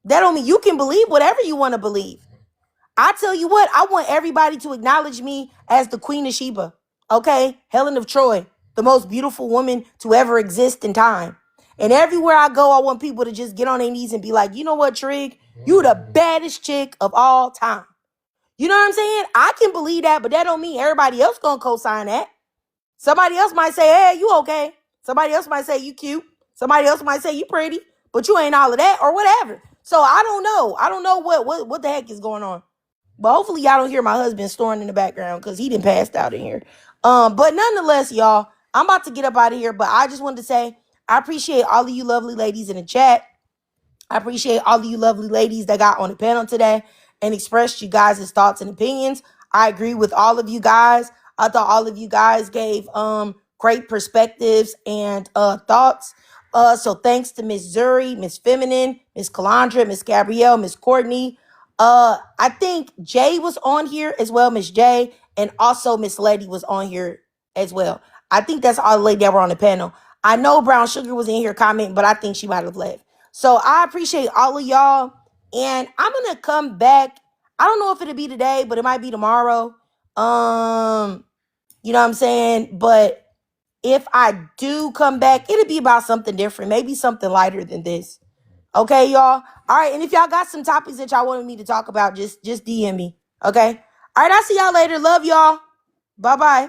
That don't mean you can believe whatever you want to believe. I tell you what, I want everybody to acknowledge me as the Queen of Sheba. Okay? Helen of Troy, the most beautiful woman to ever exist in time. And everywhere I go, I want people to just get on their knees and be like, you know what, Trig? You the baddest chick of all time. You know what I'm saying? I can believe that, but that don't mean everybody else gonna co-sign that. Somebody else might say, hey, you okay. Somebody else might say you cute. Somebody else might say you pretty, but you ain't all of that or whatever. So I don't know. I don't know what the heck is going on. But hopefully y'all don't hear my husband snoring in the background because he done passed out in here. But nonetheless, y'all, I'm about to get up out of here. But I just wanted to say I appreciate all of you lovely ladies in the chat. I appreciate all of you lovely ladies that got on the panel today and expressed you guys' thoughts and opinions. I agree with all of you guys. I thought all of you guys gave great perspectives and thoughts. So thanks to Miss Zuri, Miss Feminine, Miss Calandra, Miss Gabrielle, Miss Courtney. I think Jay was on here as well, Miss J, and also Miss Lady was on here as well. I think that's all the ladies that were on the panel. I know Brown Sugar was in here commenting, but I think she might have left. So I appreciate all of y'all, and I'm gonna come back. I don't know if it'll be today, but it might be tomorrow. You know what I'm saying? But if I do come back, it'll be about something different, maybe something lighter than this. Okay, y'all. All right, and if y'all got some topics that y'all wanted me to talk about, just DM me. Okay. All right, I'll see y'all later. Love y'all. Bye-bye.